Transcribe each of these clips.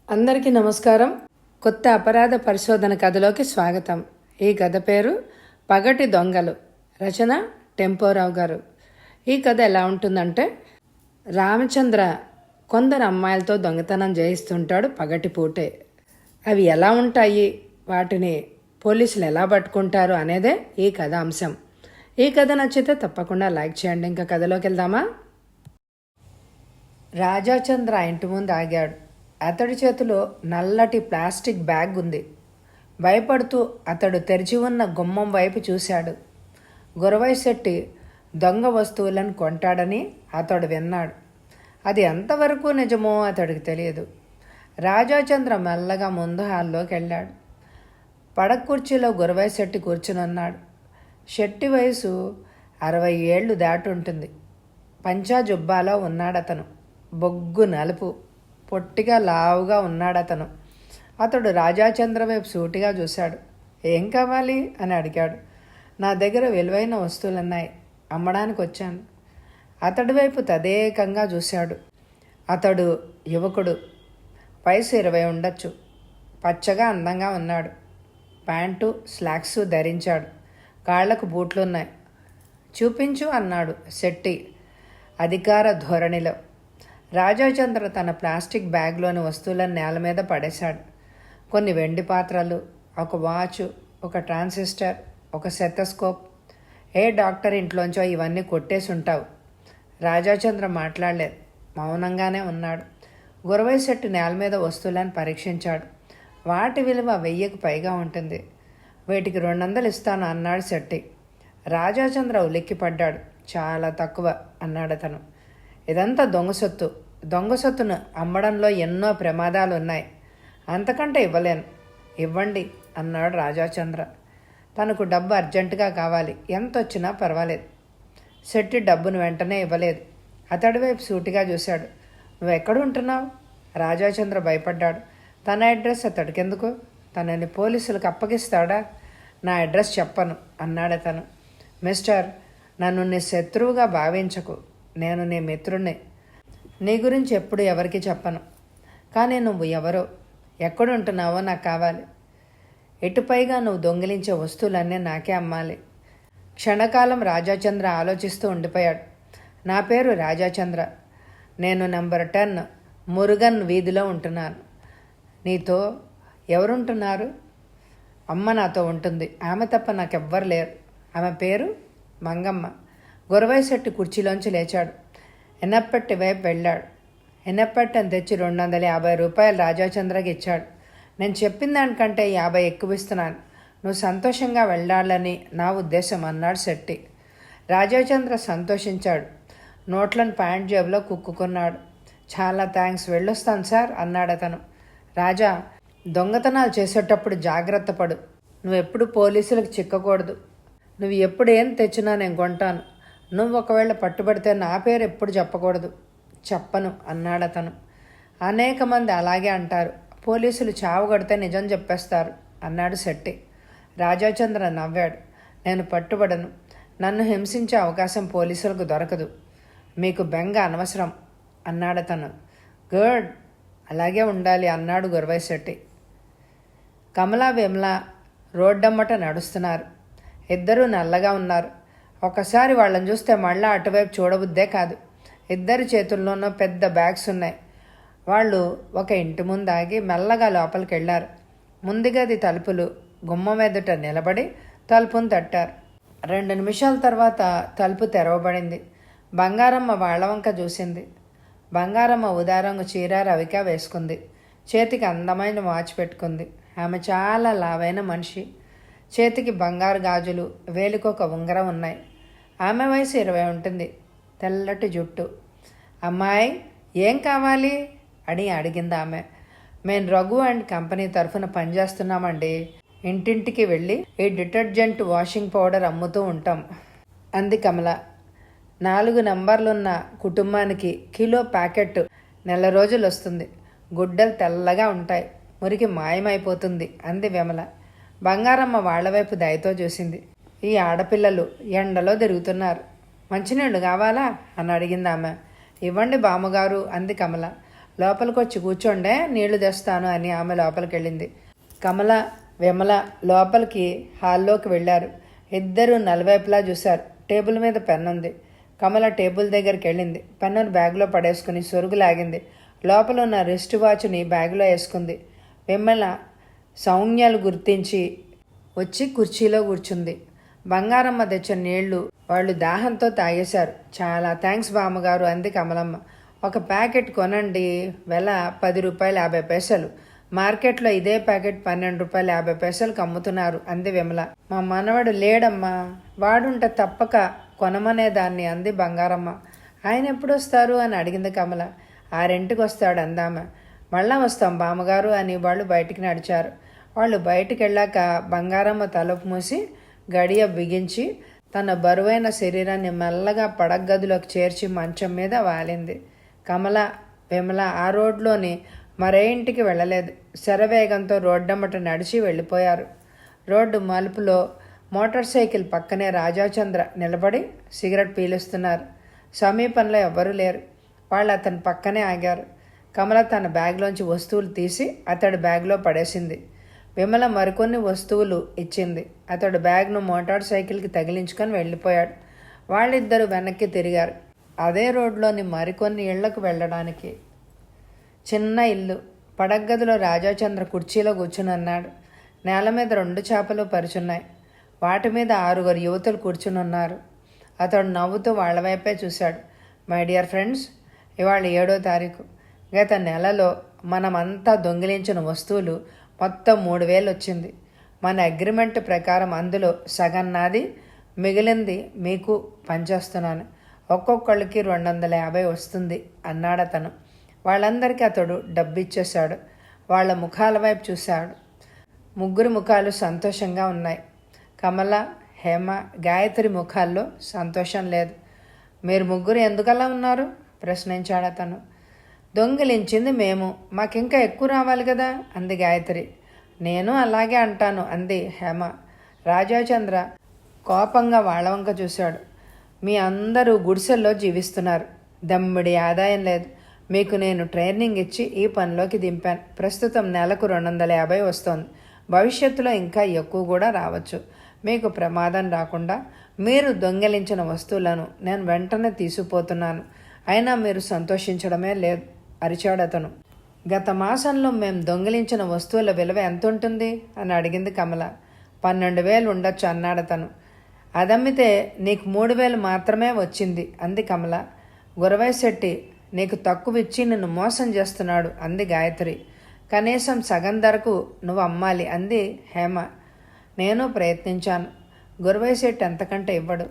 అందరికీ నమస్కారం. కొత్త అపరాధ పరిశోధన కథలోకి స్వాగతం. ఈ కథ పేరు పగటి దొంగలు. రచన టెంపోరావు గారు. ఈ కథ ఎలా ఉంటుందంటే, రామచంద్ర కొందరు అమ్మాయిలతో దొంగతనం చేయిస్తుంటాడు పగటి పూటే. అవి ఎలా ఉంటాయి, వాటిని పోలీసులు ఎలా పట్టుకుంటారు అనేదే ఈ కథ అంశం. ఈ కథ నచ్చితే తప్పకుండా లైక్ చేయండి. ఇంకా కథలోకి వెళ్దామా? రాజాచంద్ర ఇంటి ముందు ఆగాడు. అతడి చేతిలో నల్లటి ప్లాస్టిక్ బ్యాగ్ ఉంది. భయపడుతూ అతడు తెరిచి ఉన్న గుమ్మం వైపు చూశాడు. గురవైశెట్టి దొంగ వస్తువులను కొంటాడని అతడు విన్నాడు. అది ఎంతవరకు నిజమో అతడికి తెలియదు. రాజాచంద్ర మెల్లగా ముందు హాల్లోకి వెళ్ళాడు. పడక కుర్చీలో గురవైశెట్టి కూర్చునున్నాడు. శెట్టి వయసు 60 ఏళ్ళు దాటి ఉంటుంది. పంచా జుబ్బాలో ఉన్నాడతను. బొగ్గు నలుపు, పొట్టిగా లావుగా ఉన్నాడతను. అతడు రాజాచంద్ర వైపు సూటిగా చూశాడు. ఏం కావాలి అని అడిగాడు. నా దగ్గర విలువైన వస్తువులున్నాయి, అమ్మడానికి వచ్చాను. అతడి వైపు తదేకంగా చూశాడు. అతడు యువకుడు, వయసు 20 ఉండొచ్చు. పచ్చగా అందంగా ఉన్నాడు. ప్యాంటు స్లాక్స్ ధరించాడు. కాళ్లకు బూట్లున్నాయి. చూపించు అన్నాడు శెట్టి అధికార ధోరణిలో. రాజాచంద్ర తన ప్లాస్టిక్ బ్యాగ్లోని వస్తువులను నేల మీద పడేశాడు. కొన్ని వెండి పాత్రలు, ఒక వాచ్, ఒక ట్రాన్సిస్టర్, ఒక సెతస్కోప్. ఏ డాక్టర్ ఇంట్లోంచో ఇవన్నీ కొట్టేసి ఉంటావు. రాజాచంద్ర మాట్లాడలేదు, మౌనంగానే ఉన్నాడు. గురవైశెట్టి నేల మీద వస్తువులను పరీక్షించాడు. వాటి విలువ 1000కి పైగా ఉంటుంది. వీటికి 200 ఇస్తాను అన్నాడు శెట్టి. రాజాచంద్ర ఉలిక్కిపడ్డాడు. చాలా తక్కువ అన్నాడతను. ఇదంతా దొంగ సొత్తు. దొంగ సొత్తును అమ్మడంలో ఎన్నో ప్రమాదాలు ఉన్నాయి. అంతకంటే ఇవ్వలేను. ఇవ్వండి అన్నాడు రాజాచంద్ర. తనకు డబ్బు అర్జెంటుగా కావాలి, ఎంత వచ్చినా పర్వాలేదు. శెట్టి డబ్బును వెంటనే ఇవ్వలేదు. అతడి వైపు సూటిగా చూశాడు. నువ్వు ఎక్కడ ఉంటున్నావు? రాజాచంద్ర భయపడ్డాడు. తన అడ్రస్ అతడికెందుకు? తనని పోలీసులకు అప్పగిస్తాడా? నా అడ్రస్ చెప్పను అన్నాడతను. మిస్టర్, నన్ను నీ శత్రువుగా భావించకు. నేను నీ మిత్రుణ్ణి. నీ గురించి ఎప్పుడు ఎవరికి చెప్పను. కానీ నువ్వు ఎవరో, ఎక్కడుంటున్నావో నాకు కావాలి. ఎటుపైగా నువ్వు దొంగిలించే వస్తువులన్నీ నాకే అమ్మాలి. క్షణకాలం రాజాచంద్ర ఆలోచిస్తూ ఉండిపోయాడు. నా పేరు రాజాచంద్ర. నేను నంబర్ 10 మురుగన్ వీధిలో ఉంటున్నాను. నీతో ఎవరుంటున్నారు? అమ్మ నాతో ఉంటుంది. ఆమె తప్ప నాకెవ్వరు లేరు. ఆమె పేరు మంగమ్మ. గురవైశెట్టి కుర్చీలోంచి లేచాడు. ఎనపెట్టి వైపు వెళ్ళాడు. ఎనపెట్టని తెచ్చి 250 రూపాయలు రాజాచంద్రకి ఇచ్చాడు. నేను చెప్పిన దానికంటే 50 ఎక్కువ ఇస్తున్నాను. నువ్వు సంతోషంగా వెళ్ళాలని నా ఉద్దేశం అన్నాడు శెట్టి. రాజాచంద్ర సంతోషించాడు. నోట్లను ప్యాంట్ జేబులో కుక్కున్నాడు. చాలా థ్యాంక్స్, వెళ్ళొస్తాను సార్ అన్నాడతను. రాజా, దొంగతనాలు చేసేటప్పుడు జాగ్రత్త పడు. నువ్వెప్పుడు పోలీసులకు చిక్కకూడదు. నువ్వు ఎప్పుడు ఏం తెచ్చినా నేను కొంటాను. నువ్వు ఒకవేళ పట్టుబడితే నా పేరు ఎప్పుడు చెప్పకూడదు. చెప్పను అన్నాడతను. అనేక మంది అలాగే అంటారు. పోలీసులు చావుగడితే నిజం చెప్పేస్తారు అన్నాడు శెట్టి. రాజాచంద్ర నవ్వాడు. నేను పట్టుబడను. నన్ను హింసించే అవకాశం పోలీసులకు దొరకదు. మీకు బెంగ అనవసరం అన్నాడతను. గుడ్, అలాగే ఉండాలి అన్నాడు గురవైశెట్టి. కమలా విమల రోడ్డమ్మట నడుస్తున్నారు. ఇద్దరూ నల్లగా ఉన్నారు. ఒకసారి వాళ్ళని చూస్తే మళ్ళా అటువైపు చూడబుద్దే కాదు. ఇద్దరి చేతుల్లోనూ పెద్ద బ్యాగ్స్ ఉన్నాయి. వాళ్ళు ఒక ఇంటి ముందు ఆగి మెల్లగా లోపలికి వెళ్ళారు. ముందు గది తలుపులు గుమ్మం ఎదుట నిలబడి తలుపును తట్టారు. 2 నిమిషాల తర్వాత తలుపు తెరవబడింది. బంగారమ్మ వాళ్ళ వంక చూసింది. బంగారమ్మ ఉదారంగు చీర రవిక వేసుకుంది. చేతికి అందమైన వాచ్ పెట్టుకుంది. ఆమె చాలా లావైన మనిషి. చేతికి బంగారు గాజులు, వేలికొక ఉంగరం ఉన్నాయి. ఆమె వయసు 20 ఉంటుంది. తెల్లటి జుట్టు. అమ్మాయి, ఏం కావాలి అని అడిగింది ఆమె. మేము రఘు అండ్ కంపెనీ తరఫున పనిచేస్తున్నామండి. ఇంటింటికి వెళ్ళి ఈ డిటర్జెంట్ వాషింగ్ పౌడర్ అమ్ముతూ ఉంటాం అంది కమల. 4 నంబర్లున్న కుటుంబానికి కిలో ప్యాకెట్ నెల రోజులు వస్తుంది. గుడ్డలు తెల్లగా ఉంటాయి. మురికి మాయమైపోతుంది అంది విమల. బంగారమ్మ వాళ్లవైపు దయతో చూసింది. ఈ ఆడపిల్లలు ఎండలో తిరుగుతున్నారు. మంచినీళ్ళు కావాలా అని అడిగింది ఆమె. ఇవ్వండి బామ్మగారు అంది కమల. లోపలికొచ్చి కూర్చోండే, నీళ్లు తెస్తాను అని ఆమె లోపలికి వెళ్ళింది. కమల, విమల లోపలికి హాల్లోకి వెళ్ళారు. ఇద్దరూ నలువైపులా చూశారు. టేబుల్ మీద పెన్ను ఉంది. కమల టేబుల్ దగ్గరికి వెళ్ళింది. పెన్నును బ్యాగులో పడేసుకుని సొరుగు లాగింది. లోపల ఉన్న రిస్ట్ వాచ్ని బ్యాగులో వేసుకుంది. విమల సౌజ్ఞలు గుర్తించి వచ్చి కుర్చీలో కూర్చుంది. బంగారమ్మ తెచ్చిన నీళ్లు వాళ్ళు దాహంతో తాగేశారు. చాలా థ్యాంక్స్ బామ్మగారు అంది కమలమ్మ. ఒక ప్యాకెట్ కొనండి, వెల ₹10.50. మార్కెట్లో ఇదే ప్యాకెట్ ₹12.50 అమ్ముతున్నారు అంది విమల. మా మనవడు లేడమ్మా, వాడుంటే తప్పక కొనమనేదాన్ని అంది బంగారమ్మ. ఆయన ఎప్పుడొస్తారు అని అడిగింది కమల. 6 వస్తాడు అందామె. మళ్ళా వస్తాం బామ్మగారు అని వాళ్ళు బయటికి నడిచారు. వాళ్ళు బయటికి వెళ్ళాక బంగారమ్మ తలుపు మూసి గడియ బిగించి తన బరువైన శరీరాన్ని మెల్లగా పడగదిలోకి చేర్చి మంచం మీద వాలింది. కమల, విమల ఆ రోడ్లోని మరే ఇంటికి వెళ్ళలేదు. శరవేగంతో రోడ్డమ్మట నడిచి వెళ్ళిపోయారు. రోడ్డు మలుపులో మోటార్ సైకిల్ పక్కనే రాజాచంద్ర నిలబడి సిగరెట్ పీలుస్తున్నారు. సమీపంలో ఎవ్వరూ లేరు. వాళ్ళు అతని పక్కనే ఆగారు. కమల తన బ్యాగ్లోంచి వస్తువులు తీసి అతడి బ్యాగ్లో పడేసింది. విమల మరికొన్ని వస్తువులు ఇచ్చింది. అతడు బ్యాగ్ను మోటార్ సైకిల్కి తగిలించుకొని వెళ్ళిపోయాడు. వాళ్ళిద్దరూ వెనక్కి తిరిగారు. అదే రోడ్లోని మరికొన్ని ఇళ్లకు వెళ్ళడానికి. చిన్న ఇల్లు. పడగ్గదిలో రాజాచంద్ర కుర్చీలో కూర్చుని అన్నాడు. నేల మీద 2 చేపలు పరుచున్నాయి. వాటి మీద 6 యువతులు కూర్చుని ఉన్నారు. అతడు నవ్వుతూ వాళ్ళ వైపే చూశాడు. మై డియర్ ఫ్రెండ్స్, ఇవాళ 7వ తారీఖు. గత నెలలో మనమంతా దొంగిలించిన వస్తువులు మొత్తం 3,000 వచ్చింది. మన అగ్రిమెంట్ ప్రకారం అందులో సగం నాది, మిగిలింది మీకు పనిచేస్తున్నాను. ఒక్కొక్కళ్ళకి 250 వస్తుంది అన్నాడతను. వాళ్ళందరికీ అతడు డబ్బిచ్చేశాడు. వాళ్ళ ముఖాల వైపు చూశాడు. 3 ముఖాలు సంతోషంగా ఉన్నాయి. కమల, హేమ, గాయత్రి ముఖాల్లో సంతోషం లేదు. మీరు 3 ఎందుకలా ఉన్నారు ప్రశ్నించాడతను. దొంగిలించింది మేము, మాకింకా ఎక్కువ రావాలి కదా అంది గాయత్రి. నేను అలాగే అంటాను అంది హేమ. రాజాచంద్ర కోపంగా వాళ్ళ వంక చూశాడు. మీ అందరూ గుడిసెల్లో జీవిస్తున్నారు. దమ్మిడి ఆదాయం లేదు. మీకు నేను ట్రైనింగ్ ఇచ్చి ఈ పనిలోకి దింపాను. ప్రస్తుతం నెలకు 250 వస్తోంది. భవిష్యత్తులో ఇంకా ఎక్కువ కూడా రావచ్చు. మీకు ప్రమాదం రాకుండా మీరు దొంగిలించిన వస్తువులను నేను వెంటనే తీసుకుపోతున్నాను. అయినా మీరు సంతోషించడమే లేదు అరిచాడతను. గత మాసంలో మేము దొంగిలించిన వస్తువుల విలువ ఎంత ఉంటుంది అని అడిగింది కమల. 12,000 ఉండొచ్చు అన్నాడతను. అదమ్మితే నీకు 3,000 మాత్రమే వచ్చింది అంది కమల. గురవైశెట్టి నీకు తక్కువ ఇచ్చి నిన్ను మోసం చేస్తున్నాడు అంది గాయత్రి. కనీసం సగం ధరకు నువ్వు అమ్మాలి అంది హేమ. నేను ప్రయత్నించాను. గురవైశెట్టి ఎంతకంటే ఇవ్వడు.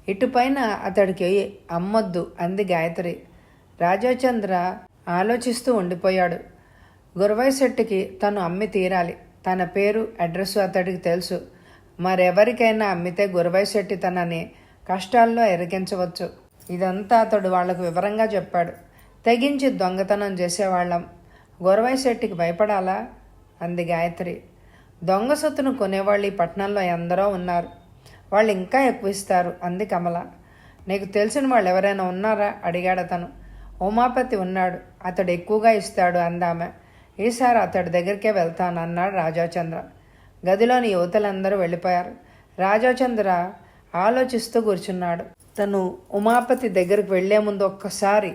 ఇటుపైన అతడికి అమ్మొద్దు అంది గాయత్రి. రాజాచంద్ర ఆలోచిస్తూ ఉండిపోయాడు. గురవైశెట్టికి తను అమ్మి తీరాలి. తన పేరు, అడ్రస్ అతడికి తెలుసు. మరెవరికైనా అమ్మితే గురవైశెట్టి తనని కష్టాల్లో ఎరిగించవచ్చు. ఇదంతా అతడు వాళ్లకు వివరంగా చెప్పాడు. తెగించి దొంగతనం చేసేవాళ్ళం. గురవైశెట్టికి భయపడాలా అంది గాయత్రి. దొంగ సొత్తును కొనేవాళ్ళు ఈ పట్టణంలో ఎందరో ఉన్నారు. వాళ్ళు ఇంకా ఎక్కువ ఇస్తారు అంది కమల. నీకు తెలిసిన వాళ్ళు ఎవరైనా ఉన్నారా అడిగాడతను. ఉమాపతి ఉన్నాడు, అతడు ఎక్కువగా ఇస్తాడు అందామె. ఈసారి అతడి దగ్గరికే వెళ్తాను అన్నాడు రాజాచంద్ర. గదిలోని యువతలందరూ వెళ్ళిపోయారు. రాజాచంద్ర ఆలోచిస్తూ కూర్చున్నాడు. తను ఉమాపతి దగ్గరికి వెళ్లే ముందు ఒక్కసారి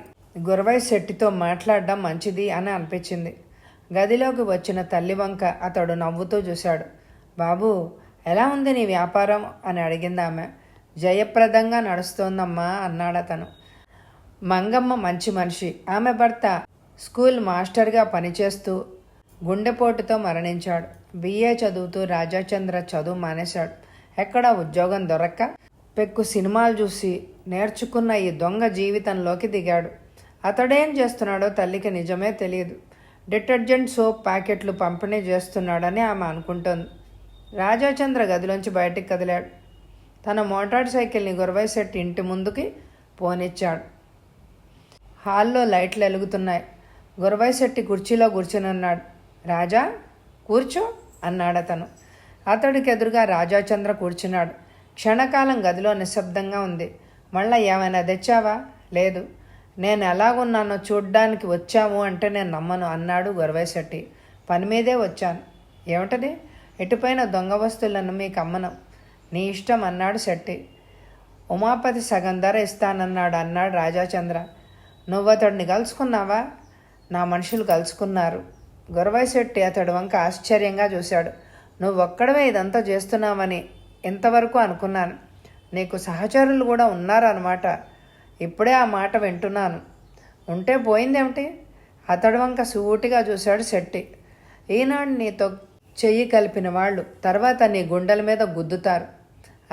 గురవైశెట్టితో మాట్లాడడం మంచిది అని అనిపించింది. గదిలోకి వచ్చిన తల్లి వంక అతడు నవ్వుతూ చూశాడు. బాబూ, ఎలా ఉంది నీ వ్యాపారం అని అడిగింది ఆమె. జయప్రదంగా నడుస్తోందమ్మా అన్నాడతను. మంగమ్మ మంచి మనిషి. ఆమె భర్త స్కూల్ మాస్టర్గా పనిచేస్తూ గుండెపోటుతో మరణించాడు. BA చదువుతూ రాజాచంద్ర చదువు మానేశాడు. ఎక్కడా ఉద్యోగం దొరక్క పెక్కు సినిమాలు చూసి నేర్చుకున్న ఈ దొంగ జీవితంలోకి దిగాడు. అతడేం చేస్తున్నాడో తల్లికి నిజమే తెలియదు. డిటర్జెంట్ సోప్ ప్యాకెట్లు పంపిణీ చేస్తున్నాడని ఆమె అనుకుంటోంది. రాజాచంద్ర గదిలోంచి బయటికి కదిలాడు. తన మోటార్ సైకిల్ని గురవైశెట్టి ఇంటి ముందుకి పోనిచ్చాడు. హాల్లో లైట్లు వెలుగుతున్నాయి. గురవైశెట్టి కుర్చీలో కూర్చునున్నాడు. రాజా, కూర్చో అన్నాడతను. అతడికి ఎదురుగా రాజాచంద్ర కూర్చున్నాడు. క్షణకాలం గదిలో నిశ్శబ్దంగా ఉంది. మళ్ళా ఏమైనా తెచ్చావా? లేదు. నేను ఎలాగున్నానో చూడ్డానికి వచ్చాము అంటే నేను నమ్మను అన్నాడు గురవైశెట్టి. పని మీదే వచ్చాను. ఏమిటది? ఎటుపైన దొంగ వస్తువులను మీకు అమ్మను. నీ ఇష్టం అన్నాడు శెట్టి. ఉమాపతి సగం ధర అన్నాడు రాజాచంద్ర. నువ్వు అతడిని కలుసుకున్నావా? నా మనుషులు కలుసుకున్నారు. గురవైశెట్టి అతడి వంక ఆశ్చర్యంగా చూశాడు. నువ్వొక్కడవే ఇదంతా చేస్తున్నావని ఇంతవరకు అనుకున్నాను. నీకు సహచరులు కూడా ఉన్నారన్నమాట. ఇప్పుడే ఆ మాట వింటున్నాను. ఉంటే పోయిందేమిటి? అతడి వంక సూటిగా చూశాడు శెట్టి. ఈనాడు నీతో చెయ్యి కలిపిన వాళ్ళు తర్వాత నీ గుండెల మీద గుద్దుతారు.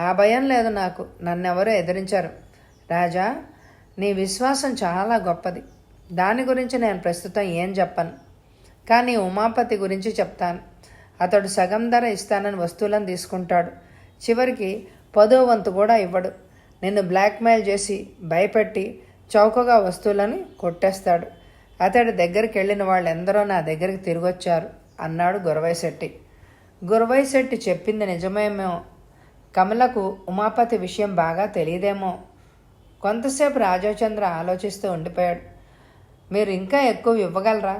ఆ భయం లేదు నాకు. నన్నెవరూ ఎదిరించారు. రాజా, నీ విశ్వాసం చాలా గొప్పది. దాని గురించి నేను ప్రస్తుతం ఏం చెప్పను. కానీ ఉమాపతి గురించి చెప్తాను. అతడు సగం ధర ఇస్తానని వస్తువులను తీసుకుంటాడు. చివరికి 10వ వంతు కూడా ఇవ్వడు. నిన్ను బ్లాక్మెయిల్ చేసి భయపెట్టి చౌకగా వస్తువులని కొట్టేస్తాడు. అతడి దగ్గరికి వెళ్ళిన వాళ్ళెందరో నా దగ్గరికి తిరిగొచ్చారు అన్నాడు గురవైశెట్టి. గురవైశెట్టి చెప్పింది నిజమేమో. కమలకు ఉమాపతి విషయం బాగా తెలియదేమో. కొంతసేపు రాజాచంద్ర ఆలోచిస్తూ ఉండిపోయాడు. మీరు ఇంకా ఎక్కువ ఇవ్వగలరా?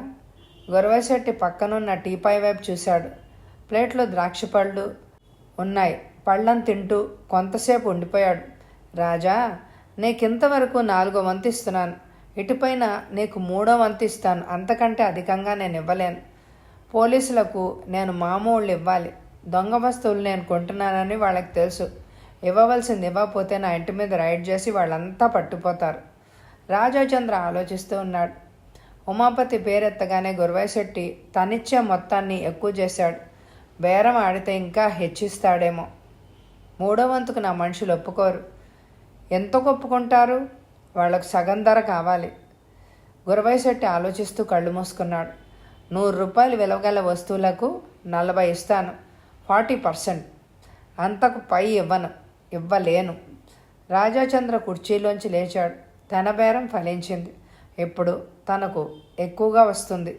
గురవైశెట్టి పక్కనున్న టీపాయ్ వైపు చూశాడు. ప్లేట్లో ద్రాక్ష పళ్ళు ఉన్నాయి. పళ్ళను తింటూ కొంతసేపు ఉండిపోయాడు. రాజా, నీకింతవరకు 4వ వంతు ఇస్తున్నాను. ఇటుపైన నీకు 3వ వంతు ఇస్తాను. అంతకంటే అధికంగా నేను ఇవ్వలేను. పోలీసులకు నేను మామూళ్ళు ఇవ్వాలి. దొంగ వస్తువులు నేను కొంటున్నానని వాళ్ళకి తెలుసు. ఇవ్వవలసింది ఇవ్వకపోతే నా ఇంటి మీద రైడ్ చేసి వాళ్ళంతా పట్టుపోతారు. రాజాచంద్ర ఆలోచిస్తూ ఉన్నాడు. ఉమాపతి పేరెత్తగానే గురవైశెట్టి తనిచ్చే మొత్తాన్ని ఎక్కువ చేశాడు. బేరం ఆడితే ఇంకా హెచ్చిస్తాడేమో. 3వ వంతుకు నా మనుషులు ఒప్పుకోరు. ఎంత ఒప్పుకుంటారు? వాళ్లకు సగం ధర కావాలి. గురవైశెట్టి ఆలోచిస్తూ కళ్ళు మూసుకున్నాడు. 100 రూపాయలు విలువగల వస్తువులకు 40 ఇస్తాను. 40%. అంతకు పై ఇవ్వలేను. రాజాచంద్ర కుర్చీలోంచి లేచాడు. తన బేరం ఫలించింది. ఇప్పుడు తనకు ఎక్కువగా వస్తుంది.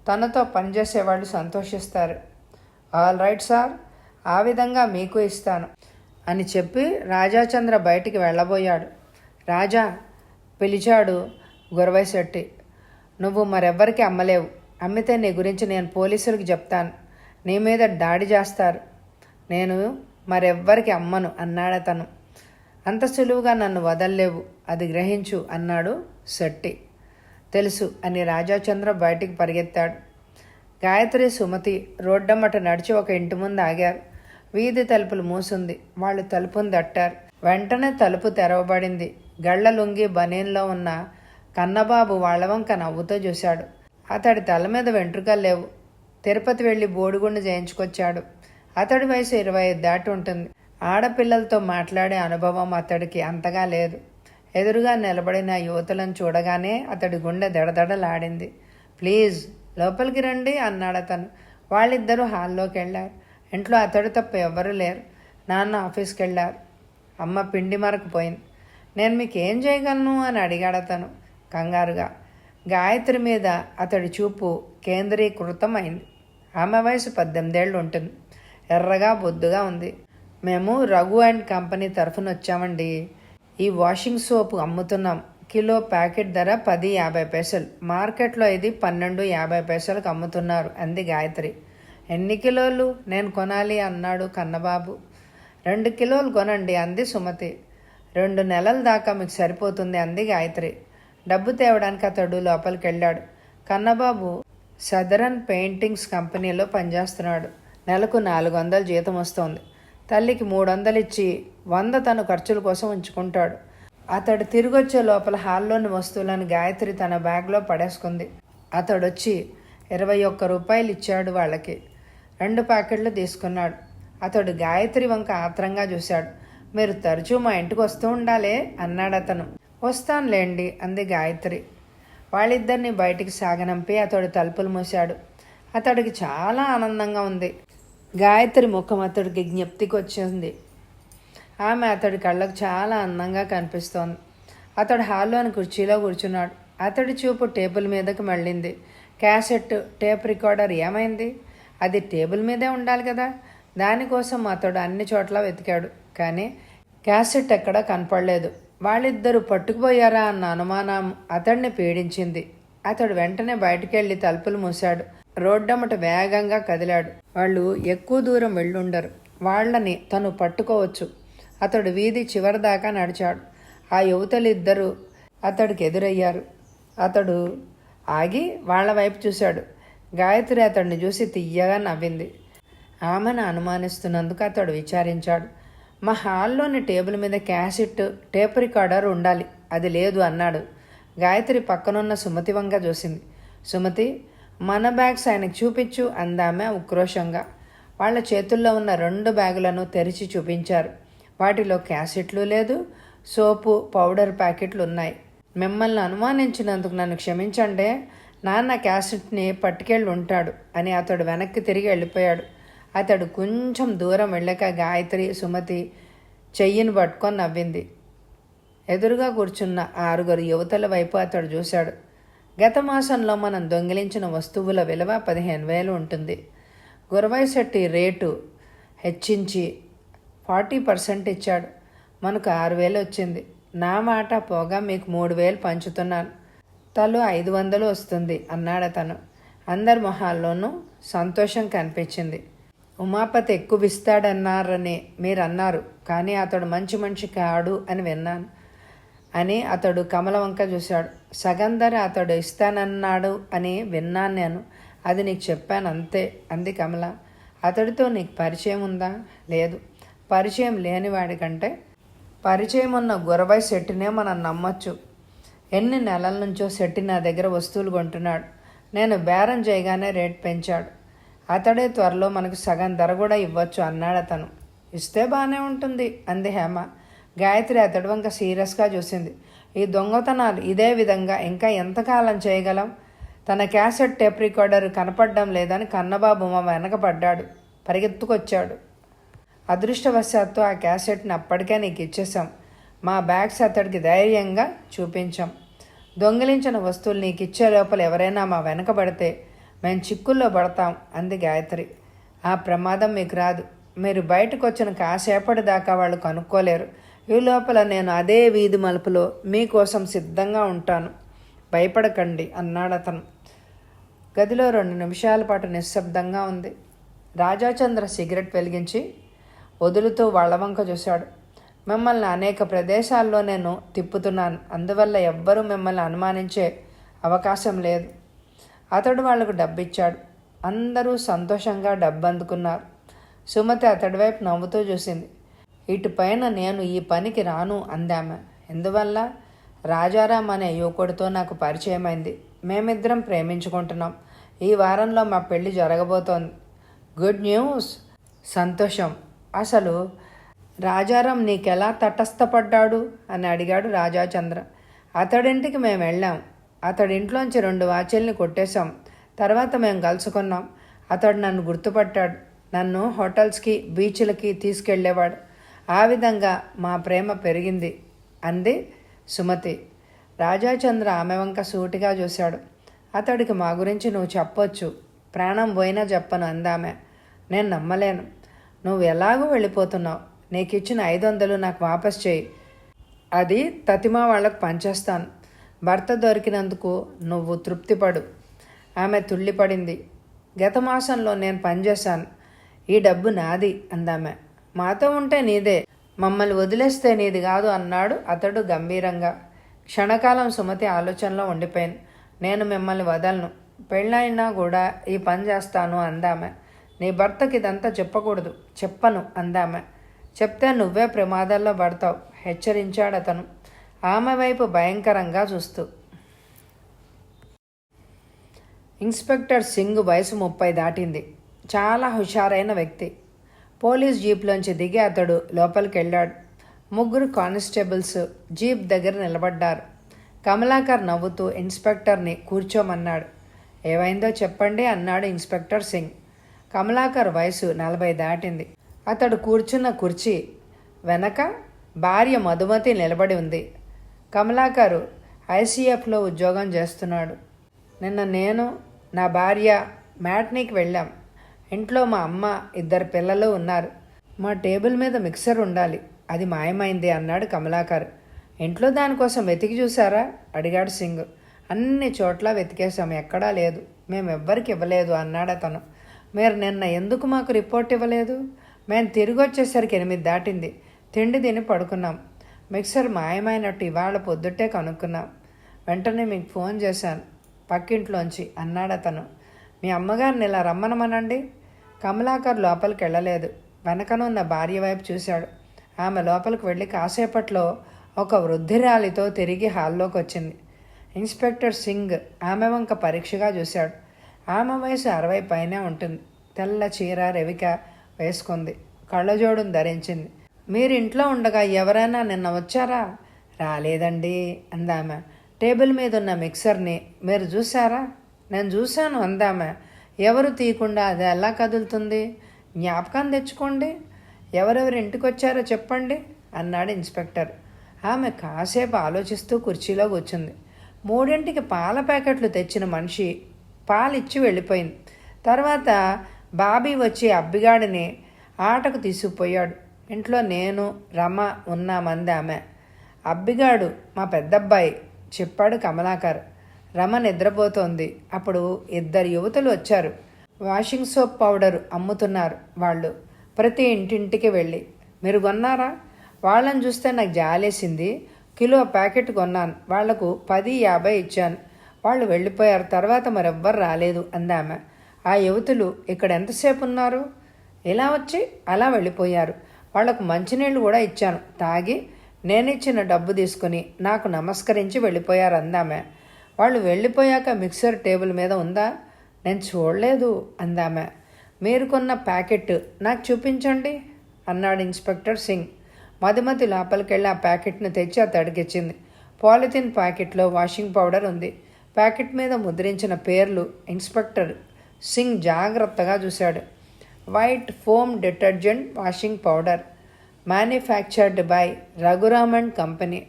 తనతో పనిచేసేవాళ్ళు సంతోషిస్తారు. ఆల్ రైట్ సార్, ఆ విధంగా మీకు ఇస్తాను అని చెప్పి రాజాచంద్ర బయటికి వెళ్ళబోయాడు. రాజా, పిలిచాడు గురవైశెట్టి. నువ్వు మరెవ్వరికి అమ్మలేవు. అమ్మితే నీ గురించి నేను పోలీసులకు చెప్తాను. నీ మీద దాడి చేస్తారు. నేను మరెవ్వరికి అమ్మను అన్నాడతను. అంత సులువుగా నన్ను వదల్లేవు, అది గ్రహించు అన్నాడు శెట్టి. తెలుసు అని రాజాచంద్ర బయటికి పరిగెత్తాడు. గాయత్రి, సుమతి రోడ్డమ్మట నడిచి ఒక ఇంటి ముందు ఆగారు. వీధి తలుపులు మూసుంది. వాళ్ళు తలుపును తట్టారు. వెంటనే తలుపు తెరవబడింది. గళ్ల లుంగి బనీన్లో ఉన్న కన్నబాబు వాళ్ళ వంక నవ్వుతూ చూశాడు. అతడి తల మీద వెంట్రుకలు లేవు. తిరుపతి వెళ్ళి బోడిగుండు చేయించుకొచ్చాడు. అతడి వయసు 25 దాటి ఉంటుంది. ఆడపిల్లలతో మాట్లాడే అనుభవం అతడికి అంతగా లేదు. ఎదురుగా నిలబడిన యువతులను చూడగానే అతడి గుండె దడదడలాడింది. ప్లీజ్ లోపలికి రండి అన్నాడతను. వాళ్ళిద్దరూ హాల్లోకి వెళ్ళారు. ఇంట్లో అతడు తప్ప ఎవ్వరూ లేరు. నాన్న ఆఫీస్కి వెళ్ళారు. అమ్మ పిండి మరకపోయింది. నేను మీకు ఏం చేయగలను అని అడిగాడతను కంగారుగా. గాయత్రి మీద అతడి చూపు కేంద్రీకృతం అయింది. ఆమె వయసు 18 ఏళ్ళు ఉంటుంది. ఎర్రగా బొద్దుగా ఉంది. మేము రఘు అండ్ కంపెనీ తరఫున వచ్చామండి. ఈ వాషింగ్ సోపు అమ్ముతున్నాం. కిలో ప్యాకెట్ ధర 10.50. మార్కెట్లో ఇది 12.50 అమ్ముతున్నారు అంది గాయత్రి. ఎన్ని కిలోలు నేను కొనాలి అన్నాడు కన్నబాబు. 2 కిలోలు కొనండి అంది సుమతి. 2 నెలల దాకా మీకు సరిపోతుంది అంది గాయత్రి. డబ్బు తేవడానికి అతడు లోపలికి వెళ్ళాడు. కన్నబాబు సదరన్ పెయింటింగ్స్ కంపెనీలో పనిచేస్తున్నాడు. నెలకు 400 జీతం వస్తోంది. తల్లికి 300 ఇచ్చి 100 తన ఖర్చుల కోసం ఉంచుకుంటాడు. అతడు తిరిగొచ్చే లోపల హాల్లోని వస్తువులను గాయత్రి తన బ్యాగ్లో పడేసుకుంది. అతడొచ్చి 21 రూపాయలు ఇచ్చాడు వాళ్ళకి. 2 ప్యాకెట్లు తీసుకున్నాడు. అతడు గాయత్రి వంక ఆత్రంగా చూశాడు. మీరు తరచూ మా ఇంటికి వస్తూ ఉండాలే అన్నాడు అతను. వస్తానులేండి అంది గాయత్రి. వాళ్ళిద్దరిని బయటికి సాగనంపి అతడు తలుపులు మూశాడు. అతడికి చాలా ఆనందంగా ఉంది. గాయత్రి ముఖం అతడికి జ్ఞప్తికి వచ్చింది. ఆమె అతడి కళ్ళకు చాలా అందంగా కనిపిస్తోంది. అతడు హాల్లోని కుర్చీలో కూర్చున్నాడు. అతడి చూపు టేబుల్ మీదకి మళ్ళింది. క్యాసెట్, టేప్ రికార్డర్ ఏమైంది? అది టేబుల్ మీదే ఉండాలి కదా. దానికోసం అతడు అన్ని చోట్ల వెతికాడు. కానీ క్యాసెట్ ఎక్కడా కనపడలేదు. వాళ్ళిద్దరూ పట్టుకుపోయారా అన్న అనుమానం అతడిని పీడించింది. అతడు వెంటనే బయటికెళ్ళి తలుపులు మూశాడు. రోడ్డమ్మట వేగంగా కదిలాడు. వాళ్ళు ఎక్కువ దూరం వెళ్ళుండరు. వాళ్ళని తను పట్టుకోవచ్చు. అతడు వీధి చివరిదాకా నడిచాడు. ఆ యువతలిద్దరూ అతడికి ఎదురయ్యారు. అతడు ఆగి వాళ్ల వైపు చూశాడు. గాయత్రి అతడిని చూసి తియ్యగా నవ్వింది. ఆమెను అనుమానిస్తున్నందుకు అతడు విచారించాడు. మా హాల్లోని టేబుల్ మీద క్యాసెట్ టేప్ రికార్డర్ ఉండాలి, అది లేదు అన్నాడు. గాయత్రి పక్కనున్న సుమతి వంక చూసింది. సుమతి, మన బ్యాగ్స్ ఆయనకు చూపించు అందామె ఉక్రోషంగా. వాళ్ళ చేతుల్లో ఉన్న 2 బ్యాగులను తెరిచి చూపించారు. వాటిలో క్యాసెట్లు లేదు, సోపు పౌడర్ ప్యాకెట్లు ఉన్నాయి. మిమ్మల్ని అనుమానించినందుకు నన్ను క్షమించండి, నాన్న క్యాసెట్ని పట్టుకెళ్ళి ఉంటాడు అని అతడు వెనక్కి తిరిగి వెళ్ళిపోయాడు. అతడు కొంచెం దూరం వెళ్ళాక గాయత్రి సుమతి చెయ్యిని పట్టుకొని నవ్వింది. ఎదురుగా కూర్చున్న 6 యువతల వైపు అతడు చూశాడు. గత మాసంలో మనం దొంగిలించిన వస్తువుల విలువ 15,000 ఉంటుంది. గురవైశెట్టి రేటు హెచ్చించి 40% ఇచ్చాడు. మనకు 6,000 వచ్చింది. నా మాట పోగా మీకు 3,000 పంచుతున్నాను. తలో 500 వస్తుంది అన్నాడు అతను. అందరి మొహాల్లోనూ సంతోషం కనిపించింది. ఉమాపతి ఎక్కువ ఇస్తాడన్నారని మీరు అన్నారు, కానీ అతడు మంచి మనిషి కాడు అని విన్నాను అని అతడు కమల వంక చూశాడు. సగం ధర అతడు ఇస్తానన్నాడు అని విన్నాను నేను, అది నీకు చెప్పాను అంతే అంది కమల. అతడితో నీకు పరిచయం ఉందా? లేదు. పరిచయం లేనివాడి కంటే పరిచయం ఉన్న గురవై శెట్టినే మనం నమ్మొచ్చు. ఎన్ని నెలల నుంచో శెట్టి నా దగ్గర వస్తువులు కొంటున్నాడు. నేను బేరం చేయగానే రేట్ పెంచాడు. అతడే త్వరలో మనకు సగం ధర కూడా ఇవ్వచ్చు అన్నాడు అతను. ఇస్తే బాగానే ఉంటుంది అంది హేమ. గాయత్రి అతడి వంక సీరియస్గా చూసింది. ఈ దొంగతనాలు ఇదే విధంగా ఇంకా ఎంతకాలం చేయగలం? తన క్యాసెట్ టేప్ రికార్డర్ కనపడడం లేదని కన్నబాబు మా వెనకపడ్డాడు, పరిగెత్తుకొచ్చాడు. అదృష్టవశాత్తు ఆ క్యాసెట్ని అప్పటికే నీకు ఇచ్చేసాం. మా బ్యాగ్స్ అతడికి ధైర్యంగా చూపించాం. దొంగిలించిన వస్తువులు నీకు ఇచ్చే లోపల ఎవరైనా మా వెనకబడితే మేము చిక్కుల్లో పడతాం అంది గాయత్రి. ఆ ప్రమాదం మీకు రాదు. మీరు బయటకు వచ్చిన కాసేపటి దాకా వాళ్ళు కనుక్కోలేరు. ఈ లోపల నేను అదే వీధి మలుపులో మీకోసం సిద్ధంగా ఉంటాను. భయపడకండి అన్నాడు అతను. గదిలో 2 నిమిషాల పాటు నిశ్శబ్దంగా ఉంది. రాజాచంద్ర సిగరెట్ వెలిగించి వదులుతూ వాళ్ళ వంక చూశాడు. మిమ్మల్ని అనేక ప్రదేశాల్లో నేను తిప్పుతున్నాను, అందువల్ల ఎవ్వరూ మిమ్మల్ని అనుమానించే అవకాశం లేదు. అతడు వాళ్లకు డబ్బిచ్చాడు. అందరూ సంతోషంగా డబ్బు అందుకున్నారు. సుమతి అతడి వైపు నవ్వుతూ చూసింది. ఇటుపైన నేను ఈ పనికి రాను అందామె. ఎందువల్ల? రాజారాం అనే యువకుడితో నాకు పరిచయమైంది. మేమిద్దరం ప్రేమించుకుంటున్నాం. ఈ వారంలో మా పెళ్లి జరగబోతోంది. Good news. సంతోషం. అసలు రాజారాం నీకెలా తటస్థపడ్డాడు అని అడిగాడు రాజాచంద్ర. అతడింటికి మేము వెళ్ళాం. అతడింట్లోంచి 2 వాచీల్ని కొట్టేశాం. తర్వాత మేము కలుసుకున్నాం. అతడు నన్ను గుర్తుపట్టాడు. నన్ను హోటల్స్కి బీచ్లకి తీసుకెళ్లేవాడు. ఆ విధంగా మా ప్రేమ పెరిగింది అంది సుమతి. రాజాచంద్ర ఆమె వంక సూటిగా చూశాడు. అతడికి మా గురించి నువ్వు చెప్పొచ్చు, ప్రాణం పోయినా చెప్పను అందామె. నేను నమ్మలేను. నువ్వు ఎలాగూ వెళ్ళిపోతున్నావు. నీకు ఇచ్చిన 500 నాకు వాపస్ చేయి. అది తతిమా వాళ్లకు పంచేస్తాను. భర్త దొరికినందుకు నువ్వు తృప్తిపడు. ఆమె తుళ్ళిపడింది. గత మాసంలో నేను పనిచేశాను. ఈ డబ్బు నాది అందామె. మాతో ఉంటే నీదే, మమ్మల్ని వదిలేస్తే నీది కాదు అన్నాడు అతడు గంభీరంగా. క్షణకాలం సుమతి ఆలోచనలో ఉండిపోయింది. నేను మిమ్మల్ని వదలను, పెళ్ళైనా కూడా ఈ పని చేస్తాను అందామె. నీ భర్తకి ఇదంతా చెప్పకూడదు. చెప్పను అందామె. చెప్తే నువ్వే ప్రమాదాల్లో పడతావు హెచ్చరించాడు అతను ఆమె వైపు భయంకరంగా చూస్తూ. ఇన్స్పెక్టర్ సింగ్ వయసు 30 దాటింది. చాలా హుషారైన వ్యక్తి. పోలీస్ జీప్లోంచి దిగి అతడు లోపలికి వెళ్ళాడు. 3 కానిస్టేబుల్స్ జీప్ దగ్గర నిలబడ్డారు. కమలాకర్ నవ్వుతూ ఇన్స్పెక్టర్ని కూర్చోమన్నాడు. ఏమైందో చెప్పండి అన్నాడు ఇన్స్పెక్టర్ సింగ్. కమలాకర్ వయసు 40 దాటింది. అతడు కూర్చున్న కుర్చీ వెనక భార్య మధుమతి నిలబడి ఉంది. కమలాకరు ఐసీఎఫ్లో ఉద్యోగం చేస్తున్నాడు. నిన్న నేను నా భార్య మ్యాట్నీకి వెళ్ళాం. ఇంట్లో మా అమ్మ 2 పిల్లలు ఉన్నారు. మా టేబుల్ మీద మిక్సర్ ఉండాలి, అది మాయమైంది అన్నాడు కమలాకర్. ఇంట్లో దానికోసం వెతికి చూసారా అడిగాడు సింగ్. అన్ని చోట్ల వెతికేశాం, ఎక్కడా లేదు. మేమెవ్వరికి ఇవ్వలేదు అన్నాడు అతను. మీరు నిన్న ఎందుకు మాకు రిపోర్ట్ ఇవ్వలేదు? మేము తిరిగి వచ్చేసరికి 8 దాటింది. తిండి తిని పడుకున్నాం. మిక్సర్ మాయమైనట్టు ఇవాళ పొద్దుటే కనుక్కున్నాం. వెంటనే మీకు ఫోన్ చేశాను పక్కింట్లోంచి అన్నాడు అతను. మీ అమ్మగారిని ఇలా రమ్మనమనండి. కమలాకర్ లోపలికి వెళ్ళలేదు. వెనకనున్న భార్య వైపు చూశాడు. ఆమె లోపలికి వెళ్ళి కాసేపట్లో ఒక వృద్ధిరాలితో తిరిగి హాల్లోకి వచ్చింది. ఇన్స్పెక్టర్ సింగ్ ఆమె వంక పరీక్షగా చూశాడు. ఆమె వయసు 60 పైనే ఉంటుంది. తెల్ల చీర రెవిక వేసుకుంది. కళ్ళజోడును ధరించింది. మీరు ఇంట్లో ఉండగా ఎవరైనా నిన్న వచ్చారా? రాలేదండి అందామె. టేబుల్ మీద ఉన్న మిక్సర్ని మీరు చూసారా? నేను చూశాను అందామె. ఎవరు తీయకుండా అది ఎలా కదులుతుంది? జ్ఞాపకం తెచ్చుకోండి. ఎవరెవరు ఇంటికి వచ్చారో చెప్పండి అన్నాడు ఇన్స్పెక్టర్. ఆమె కాసేపు ఆలోచిస్తూ కుర్చీలో కూర్చుంది. 3ంటికి పాల ప్యాకెట్లు తెచ్చిన మనిషి పాలిచ్చి వెళ్ళిపోయింది. తర్వాత బాబీ వచ్చి అబ్బిగాడిని ఆటకు తీసుకుపోయాడు. ఇంట్లో నేను రమ ఉన్నామంది ఆమె. అబ్బిగాడు మా పెద్దబ్బాయి చెప్పాడు కమలాకర్. రమ నిద్రపోతోంది. అప్పుడు 2 యువతులు వచ్చారు. వాషింగ్ సోప్ పౌడర్ అమ్ముతున్నారు వాళ్ళు. ప్రతి ఇంటింటికి వెళ్ళి మీరు కొన్నారా? వాళ్ళని చూస్తే నాకు జాలేసింది. కిలో ప్యాకెట్ కొన్నాను. వాళ్లకు 10-50 ఇచ్చాను. వాళ్ళు వెళ్ళిపోయారు. తర్వాత మరెవ్వరు రాలేదు అందామె. ఆ యువతులు ఇక్కడ ఎంతసేపు ఉన్నారు? ఇలా వచ్చి అలా వెళ్ళిపోయారు. వాళ్లకు మంచినీళ్ళు కూడా ఇచ్చాను. తాగి నేనిచ్చిన డబ్బు తీసుకుని నాకు నమస్కరించి వెళ్ళిపోయారు అందామె. వాళ్ళు వెళ్ళిపోయాక మిక్సర్ టేబుల్ మీద ఉందా? నేను చూడలేదు అందామె. మీరు కొన్న ప్యాకెట్ నాకు చూపించండి అన్నాడు ఇన్స్పెక్టర్ సింగ్. మధుమతి లోపలికెళ్ళి ఆ ప్యాకెట్ను తెచ్చి అతడికిచ్చింది. పాలిథిన్ ప్యాకెట్లో వాషింగ్ పౌడర్ ఉంది. ప్యాకెట్ మీద ముద్రించిన పేర్లు ఇన్స్పెక్టర్ సింగ్ జాగ్రత్తగా చూశాడు. White foam detergent washing powder, manufactured by Raghuram and company,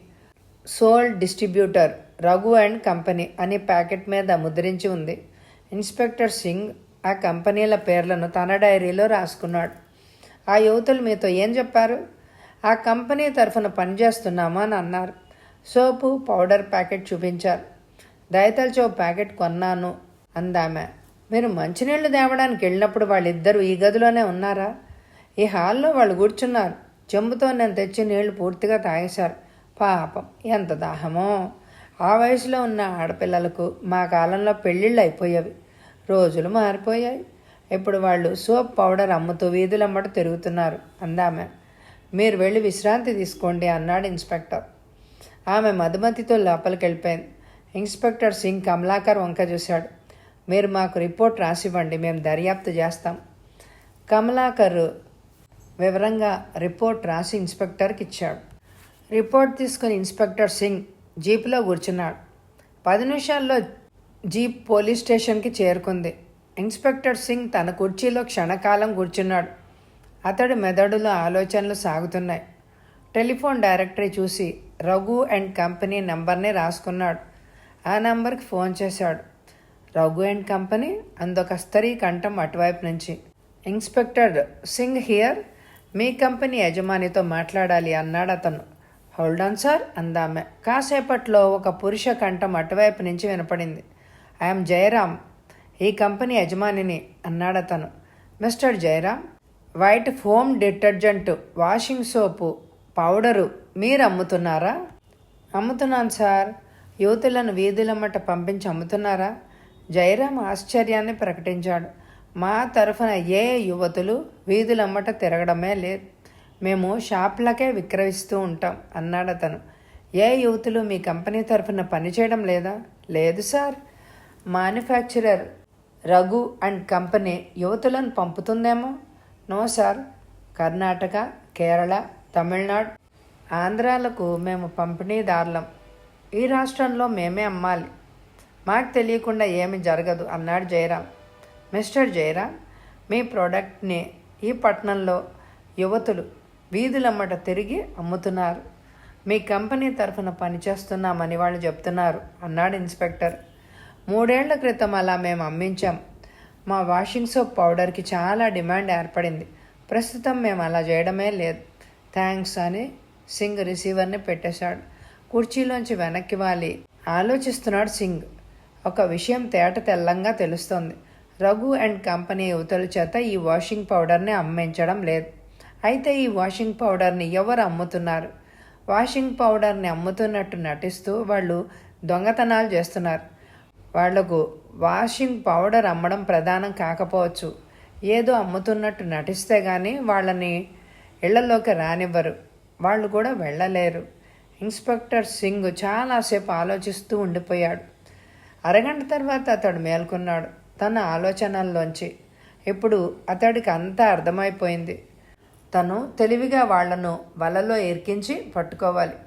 sold distributor Raghu and company అని ప్యాకెట్ మీద ముద్రించి ఉంది. ఇన్స్పెక్టర్ సింగ్ ఆ కంపెనీల పేర్లను తన డైరీలో రాసుకున్నాడు. ఆ యువతులు మీతో ఏం చెప్పారు? ఆ కంపెనీ తరఫున పనిచేస్తున్నామా అని అన్నారు. సోపు పౌడర్ ప్యాకెట్ చూపించారు. దయతల్చో ప్యాకెట్ కొన్నాను అందామె. మీరు మంచినీళ్లు తేవడానికి వెళ్ళినప్పుడు వాళ్ళిద్దరూ ఈ గదిలోనే ఉన్నారా? ఈ హాల్లో వాళ్ళు కూర్చున్నారు. చెంబుతో నేను తెచ్చి నీళ్లు పూర్తిగా తాగేశారు. పాపం ఎంత దాహమో. ఆ వయసులో ఉన్న ఆడపిల్లలకు మా కాలంలో పెళ్ళిళ్ళు అయిపోయేవి. రోజులు మారిపోయాయి. ఇప్పుడు వాళ్ళు సోప్ పౌడర్ అమ్ముతూ వీధులమ్మట తిరుగుతున్నారు అందామె. మీరు వెళ్ళి విశ్రాంతి తీసుకోండి అన్నాడు ఇన్స్పెక్టర్. ఆమె మధుమతితో లోపలికి వెళ్ళిపోయింది. ఇన్స్పెక్టర్ సింగ్ కమలాకర్ వంక చూశాడు. మీరు మాకు రిపోర్ట్ రాసివ్వండి, మేము దర్యాప్తు చేస్తాం. కమలాకర్ వివరంగా రిపోర్ట్ రాసి ఇన్స్పెక్టర్కి ఇచ్చాడు. రిపోర్ట్ తీసుకుని ఇన్స్పెక్టర్ సింగ్ జీపులో కూర్చున్నాడు. 10 నిమిషాల్లో జీప్ పోలీస్ స్టేషన్కి చేరుకుంది. ఇన్స్పెక్టర్ సింగ్ తన కుర్చీలో క్షణకాలం కూర్చున్నాడు. అతడి మెదడులో ఆలోచనలు సాగుతున్నాయి. టెలిఫోన్ డైరెక్టరీ చూసి రఘు అండ్ కంపెనీ నంబర్ని రాసుకున్నాడు. ఆ నంబర్కి ఫోన్ చేశాడు. రఘు అండ్ కంపెనీ అందొక స్త్రీ కంఠం అటువైపు నుంచి. ఇన్స్పెక్టర్ సింగ్ హియర్, మీ కంపెనీ యజమానితో మాట్లాడాలి అన్నాడు అతను. హోల్డ్ ఆన్ సార్ అందామె. కాసేపట్లో ఒక పురుష కంఠం అటువైపు నుంచి వినపడింది. ఐఎమ్ జయరామ్, ఈ కంపెనీ యజమానిని అన్నాడు అతను. Mister Jayaram, white foam detergent washing soap powder మీరు అమ్ముతున్నారా? అమ్ముతున్నాను సార్. యువతులను వీధులమ్మట పంపించి అమ్ముతున్నారా? జయరామ్ ఆశ్చర్యాన్ని ప్రకటించాడు. మా తరఫున ఏ యువతులు వీధులమ్మట తిరగడమే లేదు. మేము షాప్లకే విక్రయిస్తూ ఉంటాం అన్నాడు అతను. ఏ యువతులు మీ కంపెనీ తరఫున పనిచేయడం లేదా? లేదు sir. Manufacturer Raghu and company యువతులను పంపుతుందేమో? No sir. కర్ణాటక, కేరళ, తమిళనాడు, ఆంధ్రాలకు మేము పంపిణీదారులం. ఈ రాష్ట్రంలో మేమే అమ్మాలి. మాకు తెలియకుండా ఏమి జరగదు అన్నాడు జయరామ్. మిస్టర్ జయరామ్, మీ ప్రోడక్ట్ని ఈ పట్టణంలో యువతులు వీధులమ్మట తిరిగి అమ్ముతున్నారు. మీ కంపెనీ తరఫున పనిచేస్తున్నామని వాళ్ళు చెప్తున్నారు అన్నాడు ఇన్స్పెక్టర్. 3 ఏళ్ల క్రితం అలా మేము అమ్మించాం. మా వాషింగ్ సోప్ పౌడర్కి చాలా డిమాండ్ ఏర్పడింది. ప్రస్తుతం మేము అలా చేయడమే లేదు. థ్యాంక్స్ అని సింగ్ రిసీవర్ని పెట్టేశాడు. కుర్చీలోంచి వెనక్కి వాలి ఆలోచిస్తున్నాడు సింగ్. ఒక విషయం తేట తెల్లంగా తెలుస్తోంది. రఘు అండ్ కంపెనీ యువతల చేత ఈ వాషింగ్ పౌడర్ని అమ్మించడం లేదు. అయితే ఈ వాషింగ్ పౌడర్ని ఎవరు అమ్ముతున్నారు? వాషింగ్ పౌడర్ని అమ్ముతున్నట్టు నటిస్తూ వాళ్ళు దొంగతనాలు చేస్తున్నారు. వాళ్లకు వాషింగ్ పౌడర్ అమ్మడం ప్రధానం కాకపోవచ్చు. ఏదో అమ్ముతున్నట్టు నటిస్తే కానీ వాళ్ళని ఇళ్లలోకి రానివ్వరు. వాళ్ళు కూడా వెళ్ళలేరు. ఇన్స్పెక్టర్ సింగ్ చాలాసేపు ఆలోచిస్తూ ఉండిపోయాడు. అరగంట తర్వాత అతడు మేల్కొన్నాడు తన ఆలోచనల్లోంచి. ఇప్పుడు అతడికి అంతా అర్థమైపోయింది. తను తెలివిగా వాళ్లను వలలో ఇరికించి పట్టుకోవాలి.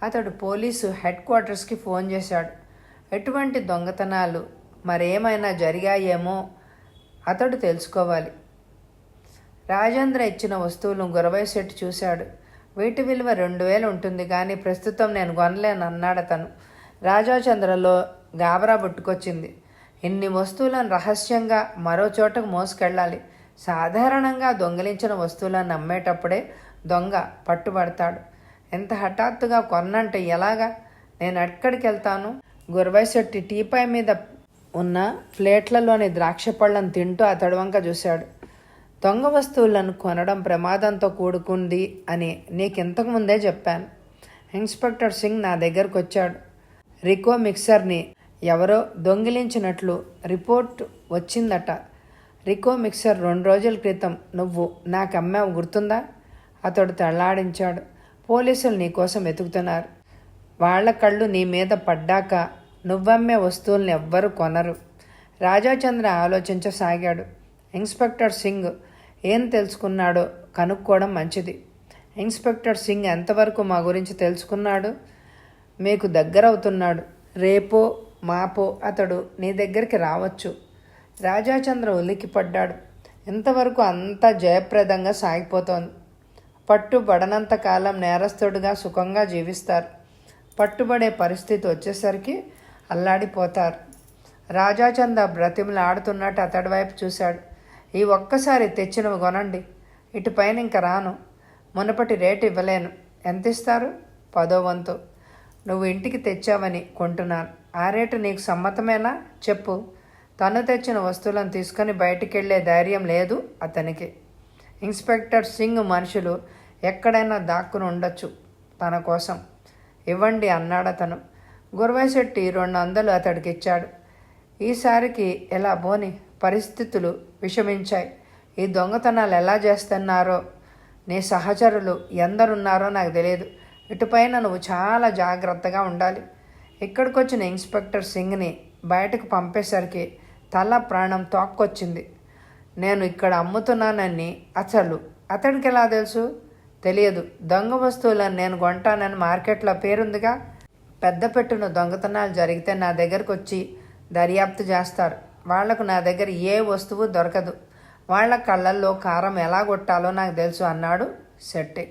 అతడు పోలీసు హెడ్ క్వార్టర్స్కి ఫోన్ చేశాడు. ఎటువంటి దొంగతనాలు మరేమైనా జరిగాయేమో అతడు తెలుసుకోవాలి. రాజేంద్ర ఇచ్చిన వస్తువులను గురవై శెట్టి చూశాడు. వీటి విలువ 2000 ఉంటుంది, కానీ ప్రస్తుతం నేను కొనలేను అన్నాడు అతను. రాజాచంద్రలో గాబరా పుట్టుకొచ్చింది. ఇన్ని వస్తువులను రహస్యంగా మరో చోటకు మోసుకెళ్ళాలి. సాధారణంగా దొంగిలించిన వస్తువులను అమ్మేటప్పుడే దొంగ పట్టుబడతాడు. ఎంత హఠాత్తుగా కొన్నంటే ఎలాగా? నేను ఎక్కడికి వెళ్తాను? గురవైశెట్టి టీపై మీద ఉన్న ప్లేట్లలోని ద్రాక్ష పళ్ళను తింటూ అతడి వంక చూశాడు. దొంగ వస్తువులను కొనడం ప్రమాదంతో కూడుకుంది అని నీకింతకు ముందే చెప్పాను. ఇన్స్పెక్టర్ సింగ్ నా దగ్గరకు వచ్చాడు. రికో మిక్సర్ని ఎవరో దొంగిలించినట్లు రిపోర్ట్ వచ్చిందట. రికో మిక్సర్ 2 రోజుల క్రితం నువ్వు నాకు అమ్మావు, గుర్తుందా? అతడు తళ్లాడించాడు. పోలీసులు నీకోసం వెతుకుతున్నారు. వాళ్ల కళ్ళు నీ మీద పడ్డాక నువ్వమ్మే వస్తువుల్ని ఎవ్వరూ కొనరు. రాజాచంద్ర ఆలోచించసాగాడు. ఇన్స్పెక్టర్ సింగ్ ఏం తెలుసుకున్నాడో కనుక్కోవడం మంచిది. ఇన్స్పెక్టర్ సింగ్ ఎంతవరకు మా గురించి తెలుసుకున్నాడు? మీకు దగ్గరవుతున్నాడు. రేపో మాపో అతడు నీ దగ్గరికి రావచ్చు. రాజాచంద్ర ఉలిక్కిపడ్డాడు. ఇంతవరకు అంతా జయప్రదంగా సాగిపోతోంది. పట్టుబడనంత కాలం నేరస్తుడిగా సుఖంగా జీవిస్తారు. పట్టుబడే పరిస్థితి వచ్చేసరికి అల్లాడిపోతారు. రాజాచంద్ర బ్రతిమలాడుతున్నట్టు అతడి వైపు చూశాడు. ఈ ఒక్కసారి తెచ్చినవి కొనండి. ఇటుపైన ఇంక రాను. మునపటి రేటు ఇవ్వలేను. ఎంత ఇస్తారు? 10వ వంతు. నువ్వు ఇంటికి తెచ్చావని కొంటున్నాను. ఆ రేటు నీకు సమ్మతమేనా? చెప్పు. తను తెచ్చిన వస్తువులను తీసుకొని బయటికెళ్లే ధైర్యం లేదు అతనికి. ఇన్స్పెక్టర్ సింగ్ మనుషులు ఎక్కడైనా దాక్కుని ఉండొచ్చు తన కోసం. ఇవ్వండి అన్నాడతను. గురవైశెట్టి 200 అతడికి ఇచ్చాడు. ఈసారికి ఎలా బోని పరిస్థితులు విషమించాయి. ఈ దొంగతనాలు ఎలా చేస్తున్నారో నీ సహచరులు ఎందరున్నారో నాకు తెలియదు. ఇటుపైన నువ్వు చాలా జాగ్రత్తగా ఉండాలి. ఇక్కడికొచ్చిన ఇన్స్పెక్టర్ సింగ్ని బయటకు పంపేసరికి తల ప్రాణం తోక్కొచ్చింది. నేను ఇక్కడ అమ్ముతున్నానని అతడికి ఎలా తెలుసు? తెలియదు. దొంగ వస్తువులను నేను కొంటానని మార్కెట్లో పేరుందిగా. పెద్ద పెట్టున దొంగతనాలు జరిగితే నా దగ్గరకు వచ్చి దర్యాప్తు చేస్తారు. వాళ్లకు నా దగ్గర ఏ వస్తువు దొరకదు. వాళ్ల కళ్ళల్లో కారం ఎలా కొట్టాలో నాకు తెలుసు అన్నాడు శెట్టి.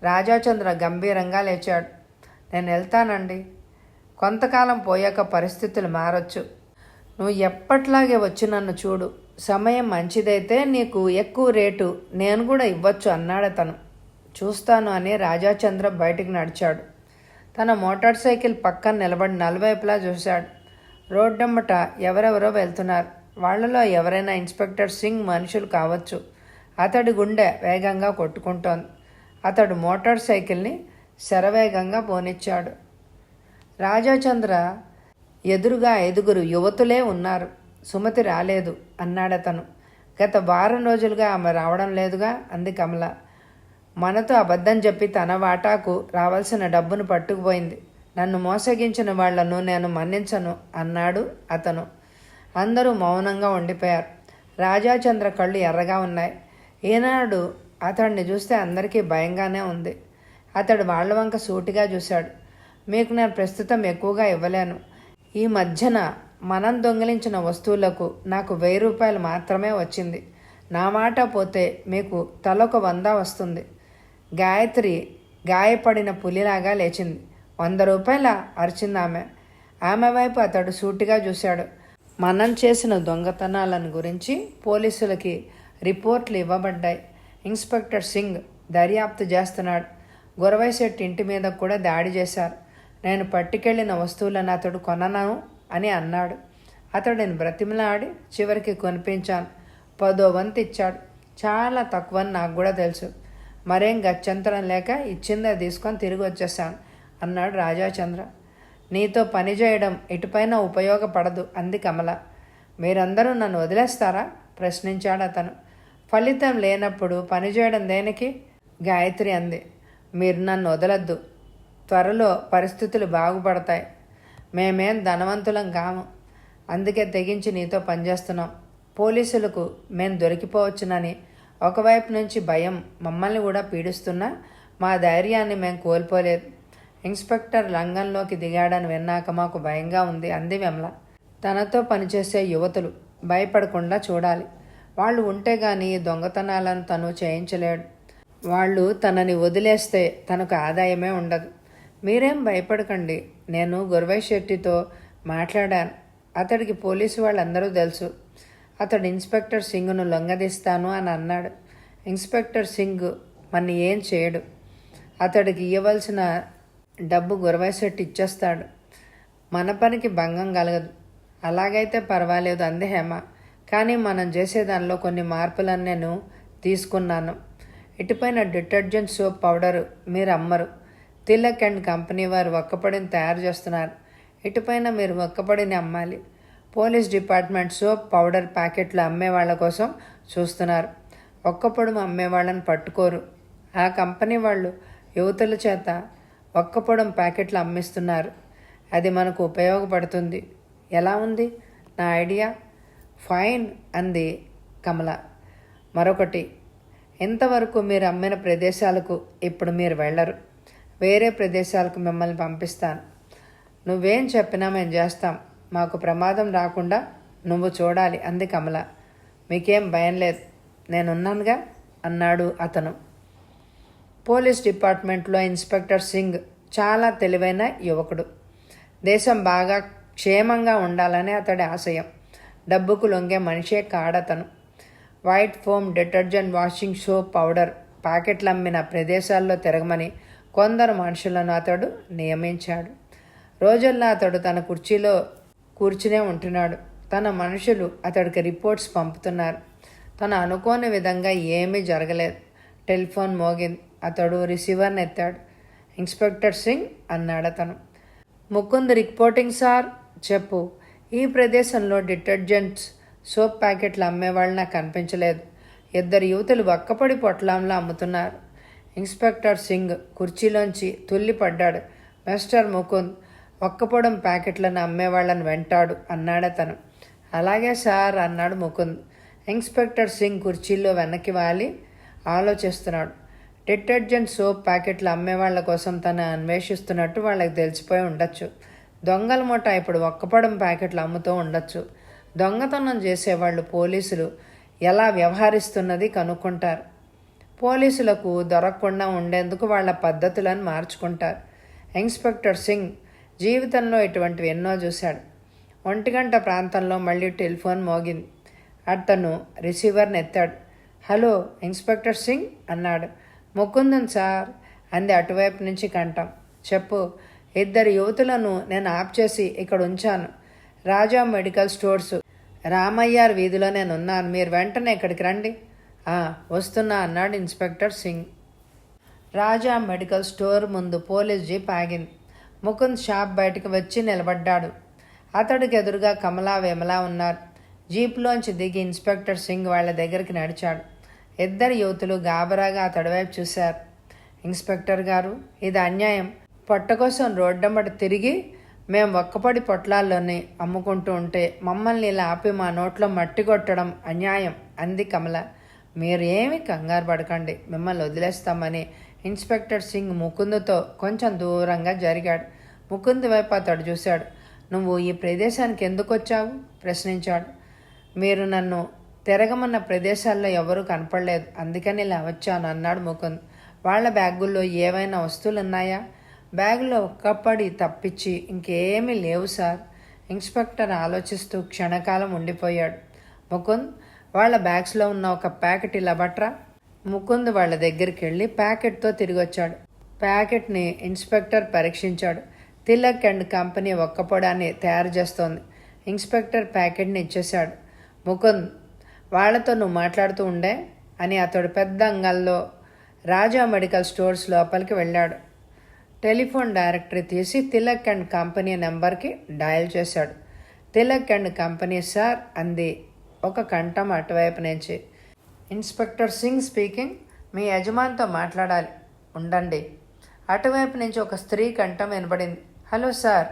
రాజాచంద్ర గంభీరంగా లేచాడు. నేను వెళ్తానండి. కొంతకాలం పోయాక పరిస్థితులు మారొచ్చు. నువ్వు ఎప్పట్లాగే వచ్చి నన్ను చూడు. సమయం మంచిదైతే నీకు ఎక్కువ రేటు నేను కూడా ఇవ్వచ్చు అన్నాడతను. చూస్తాను అని రాజాచంద్ర బయటికి నడిచాడు. తన మోటార్ సైకిల్ పక్కన నిలబడి నలువైపులా చూశాడు. రోడ్డమ్మట ఎవరెవరో వెళ్తున్నారు. వాళ్లలో ఎవరైనా ఇన్స్పెక్టర్ సింగ్ మనుషులు కావచ్చు. అతడి గుండె వేగంగా కొట్టుకుంటోంది. అతడు మోటార్ సైకిల్ని శరవేగంగా పోనిచ్చాడు. రాజాచంద్ర ఎదురుగా 5 యువతులే ఉన్నారు. సుమతి రాలేదు అన్నాడతను. గత వారం రోజులుగా ఆమె రావడం లేదుగా అంది కమల. మనతో అబద్ధం చెప్పి తన వాటాకు రావాల్సిన డబ్బును పట్టుకుపోయింది. నన్ను మోసగించిన వాళ్లను నేను మన్నించను అన్నాడు అతను. అందరూ మౌనంగా ఉండిపోయారు. రాజాచంద్ర కళ్ళు ఎర్రగా ఉన్నాయి. ఈనాడు అతడిని చూస్తే అందరికీ భయంగానే ఉంది. అతడు వాళ్ళ వంక సూటిగా చూశాడు. మీకు నేను ప్రస్తుతం ఎక్కువగా ఇవ్వలేను. ఈ మధ్యన మనం దొంగిలించిన వస్తువులకు నాకు 1000 రూపాయలు మాత్రమే వచ్చింది. నా మాట పోతే మీకు తలొక 100 వస్తుంది. గాయత్రి గాయపడిన పులిలాగా లేచింది. 100 రూపాయల అరిచింది ఆమె. ఆమె వైపు అతడు సూటిగా చూశాడు. మనం చేసిన దొంగతనాలను గురించి పోలీసులకి రిపోర్ట్లు ఇవ్వబడ్డాయి. ఇన్స్పెక్టర్ సింగ్ దర్యాప్తు చేస్తున్నాడు. గురవైశెట్టి ఇంటి మీద కూడా దాడి చేశారు. నేను పట్టుకెళ్ళిన వస్తువులను అతడు కొనను అని అన్నాడు. అతడిని బ్రతిమలాడి చివరికి కొనిపించాను. 10వ వంతు ఇచ్చాడు. చాలా తక్కువని నాకు కూడా తెలుసు. మరేం గత్యంతరం లేక ఇచ్చిందే తీసుకొని తిరిగి వచ్చేసాను అన్నాడు రాజాచంద్ర. నీతో పని చేయడం ఇటుపైన ఉపయోగపడదు అంది కమల. మీరందరూ నన్ను వదిలేస్తారా ప్రశ్నించాడు అతను. ఫలితం లేనప్పుడు పనిచేయడం దేనికి? గాయత్రి అంది. మీరు నన్ను వదలొద్దు. త్వరలో పరిస్థితులు బాగుపడతాయి. మేమేం ధనవంతులం కాము. అందుకే తెగించి నీతో పనిచేస్తున్నాం. పోలీసులకు మేము దొరికిపోవచ్చునని ఒకవైపు నుంచి భయం మమ్మల్ని కూడా పీడిస్తున్నా మా ధైర్యాన్ని మేము కోల్పోలేదు. ఇన్స్పెక్టర్ రంగంలోకి దిగాడని విన్నాక మాకు భయంగా ఉంది అంది విమల. తనతో పనిచేసే యువతులు భయపడకుండా చూడాలి. వాళ్ళు ఉంటే గాని దొంగతనాలను తను చేయించలేడు. వాళ్ళు తనని వదిలేస్తే తనకు ఆదాయమే ఉండదు. మీరేం భయపడకండి. నేను గురవై శెట్టితో మాట్లాడాను. అతడికి పోలీసు వాళ్ళందరూ తెలుసు. అతడు ఇన్స్పెక్టర్ సింగ్ను లొంగదీస్తాను అని అన్నాడు. ఇన్స్పెక్టర్ సింగ్ మన ఏం చేయడు. అతడికి ఇవ్వవలసిన డబ్బు గురవై శెట్టి ఇచ్చేస్తాడు. మన పనికి భంగం కలగదు. అలాగైతే పర్వాలేదు అంది హేమ. కానీ మనం చేసేదానిలో కొన్ని మార్పులను నేను తీసుకున్నాను. ఇటుపైన డిటర్జెంట్ సోప్ పౌడరు మీరు అమ్మరు. తిలక్ అండ్ కంపెనీ వారు ఒక్కపొడిని తయారు చేస్తున్నారు. ఇటుపైన మీరు ఒక్కపొడిని అమ్మాలి. పోలీస్ డిపార్ట్మెంట్ సోప్ పౌడర్ ప్యాకెట్లు అమ్మే వాళ్ళ కోసం చూస్తున్నారు. ఒక్కపొడి అమ్మేవాళ్ళని పట్టుకోరు. ఆ కంపెనీ వాళ్ళు యువతుల చేత ఒక్కపొడం ప్యాకెట్లు అమ్మిస్తున్నారు. అది మనకు ఉపయోగపడుతుంది. ఎలా ఉంది నా ఐడియా? ఫైన్ అంది కమల. మరొకటి, ఎంతవరకు మీరు అమ్మిన ప్రదేశాలకు ఇప్పుడు మీరు వెళ్ళరు. వేరే ప్రదేశాలకు మిమ్మల్ని పంపిస్తాను. నువ్వేం చెప్పినా మేము చేస్తాం. మాకు ప్రమాదం రాకుండా నువ్వు చూడాలి అంది కమల. మీకేం భయం లేదు, నేనున్నానుగా అన్నాడు అతను. పోలీస్ డిపార్ట్మెంట్లో ఇన్స్పెక్టర్ సింగ్ చాలా తెలివైన యువకుడు. దేశం బాగా క్షేమంగా ఉండాలని అతడి ఆశయం. డబ్బుకు లొంగే మనిషే కాడతను. White foam detergent washing soap powder ప్యాకెట్లు అమ్మిన ప్రదేశాల్లో తిరగమని కొందరు మనుషులను అతడు నియమించాడు. రోజుల్లో అతడు తన కుర్చీలో కూర్చునే ఉంటున్నాడు. తన మనుషులు అతడికి రిపోర్ట్స్ పంపుతున్నారు. తను అనుకోని విధంగా ఏమీ జరగలేదు. టెలిఫోన్ మోగింది. అతడు రిసీవర్ని ఎత్తాడు. ఇన్స్పెక్టర్ సింగ్ అన్నాడు అతను. Mukund reporting sir. చెప్పు. ఈ ప్రదేశంలో డిటర్జెంట్స్ సోప్ ప్యాకెట్లు అమ్మేవాళ్ళు నాకు కనిపించలేదు. 2 యువతులు ఒక్కపొడి పొట్లాంలో అమ్ముతున్నారు. ఇన్స్పెక్టర్ సింగ్ కుర్చీలోంచి తుల్లిపడ్డాడు. మిస్టర్ ముకుంద్ ఒక్కపొడం ప్యాకెట్లను అమ్మేవాళ్ళని వెంటాడు అన్నాడతను. అలాగే సార్ అన్నాడు ముకుంద్. ఇన్స్పెక్టర్ సింగ్ కుర్చీలో వెనక్కి వాలి ఆలోచిస్తున్నాడు. డిటర్జెంట్ సోప్ ప్యాకెట్లు అమ్మేవాళ్ల కోసం తను అన్వేషిస్తున్నట్టు వాళ్ళకి తెలిసిపోయి ఉండొచ్చు. దొంగల మూట ఇప్పుడు ఒక్కపొడం ప్యాకెట్లు అమ్ముతూ ఉండొచ్చు. దొంగతనం చేసేవాళ్ళు పోలీసులు ఎలా వ్యవహరిస్తున్నది కనుక్కుంటారు. పోలీసులకు దొరకకుండా ఉండేందుకు వాళ్ళ పద్ధతులను మార్చుకుంటారు. ఇన్స్పెక్టర్ సింగ్ జీవితంలో ఇటువంటివి ఎన్నో చూశాడు. 1 గంట ప్రాంతంలో మళ్ళీ టెలిఫోన్ మోగింది. అతను రిసీవర్ని ఎత్తాడు. హలో ఇన్స్పెక్టర్ సింగ్ అన్నాడు. ముకుందన్ సార్ అంది అటువైపు నుంచి కంఠం. చెప్పు. 2 యువతులను నేను ఆప్ చేసి ఇక్కడ ఉంచాను. రాజా మెడికల్ స్టోర్స్ రామయ్యార్ వీధిలో నేనున్నాను. మీరు వెంటనే ఇక్కడికి రండి. వస్తున్నా అన్నాడు ఇన్స్పెక్టర్ సింగ్. రాజా మెడికల్ స్టోర్ ముందు పోలీస్ జీప్ ఆగింది. ముకుంద్ షాప్ బయటకు వచ్చి నిలబడ్డాడు. అతడికి ఎదురుగా కమలా విమలా ఉన్నారు. జీప్లోంచి దిగి ఇన్స్పెక్టర్ సింగ్ వాళ్ళ దగ్గరికి నడిచాడు. 2 యువతులు గాబరాగా అతడి వైపు చూశారు. ఇన్స్పెక్టర్ గారు, ఇది అన్యాయం. పొట్ట కోసం రోడ్డమ్మట తిరిగి మేం ఒక్కపొడి పొట్లాల్లోనే అమ్ముకుంటూ ఉంటే మమ్మల్ని ఇలా ఆపి మా నోట్లో మట్టి కొట్టడం అన్యాయం అంది కమల. మీరు ఏమీ కంగారు పడకండి, మిమ్మల్ని వదిలేస్తామని ఇన్స్పెక్టర్ సింగ్ ముకుందుతో కొంచెం దూరంగా జరిగాడు. ముకుంద్ వైపు అతడు చూశాడు. నువ్వు ఈ ప్రదేశానికి ఎందుకు వచ్చావు ప్రశ్నించాడు. మీరు నన్ను తిరగమన్న ప్రదేశాల్లో ఎవరూ కనపడలేదు, అందుకని ఇలా వచ్చాను అన్నాడు ముకుంద్. వాళ్ళ బ్యాగుల్లో ఏవైనా వస్తువులు ఉన్నాయా? బ్యాగులో ఒక్కపడి తప్పించి ఇంకేమీ లేవు సార్. ఇన్స్పెక్టర్ ఆలోచిస్తూ క్షణకాలం ఉండిపోయాడు. ముకుంద్, వాళ్ళ బ్యాగ్స్లో ఉన్న ఒక ప్యాకెట్ ఇలా బట్రా. ముకుంద్ వాళ్ళ దగ్గరికి వెళ్ళి ప్యాకెట్తో తిరిగి వచ్చాడు. ప్యాకెట్ని ఇన్స్పెక్టర్ పరీక్షించాడు. తిలక్ అండ్ కంపెనీ ఒక్కపొడాన్ని తయారు చేస్తోంది. ఇన్స్పెక్టర్ ప్యాకెట్ని ఇచ్చేశాడు. ముకుంద్, వాళ్లతో నువ్వు మాట్లాడుతూ ఉండే అని అతడు పెద్ద అంగంలో రాజా మెడికల్ స్టోర్స్ లోపలికి వెళ్ళాడు. టెలిఫోన్ డైరెక్టరీ తీసి తిలక్ అండ్ కంపెనీ నెంబర్కి డయల్ చేశాడు. తిలక్ అండ్ కంపెనీ సార్ అంది ఒక కంఠం అటువైపు నుంచి. Inspector Singh speaking. మీ యజమానితో మాట్లాడాలి, ఉండండి. అటువైపు నుంచి ఒక స్త్రీ కంఠం వినపడింది. హలో సార్,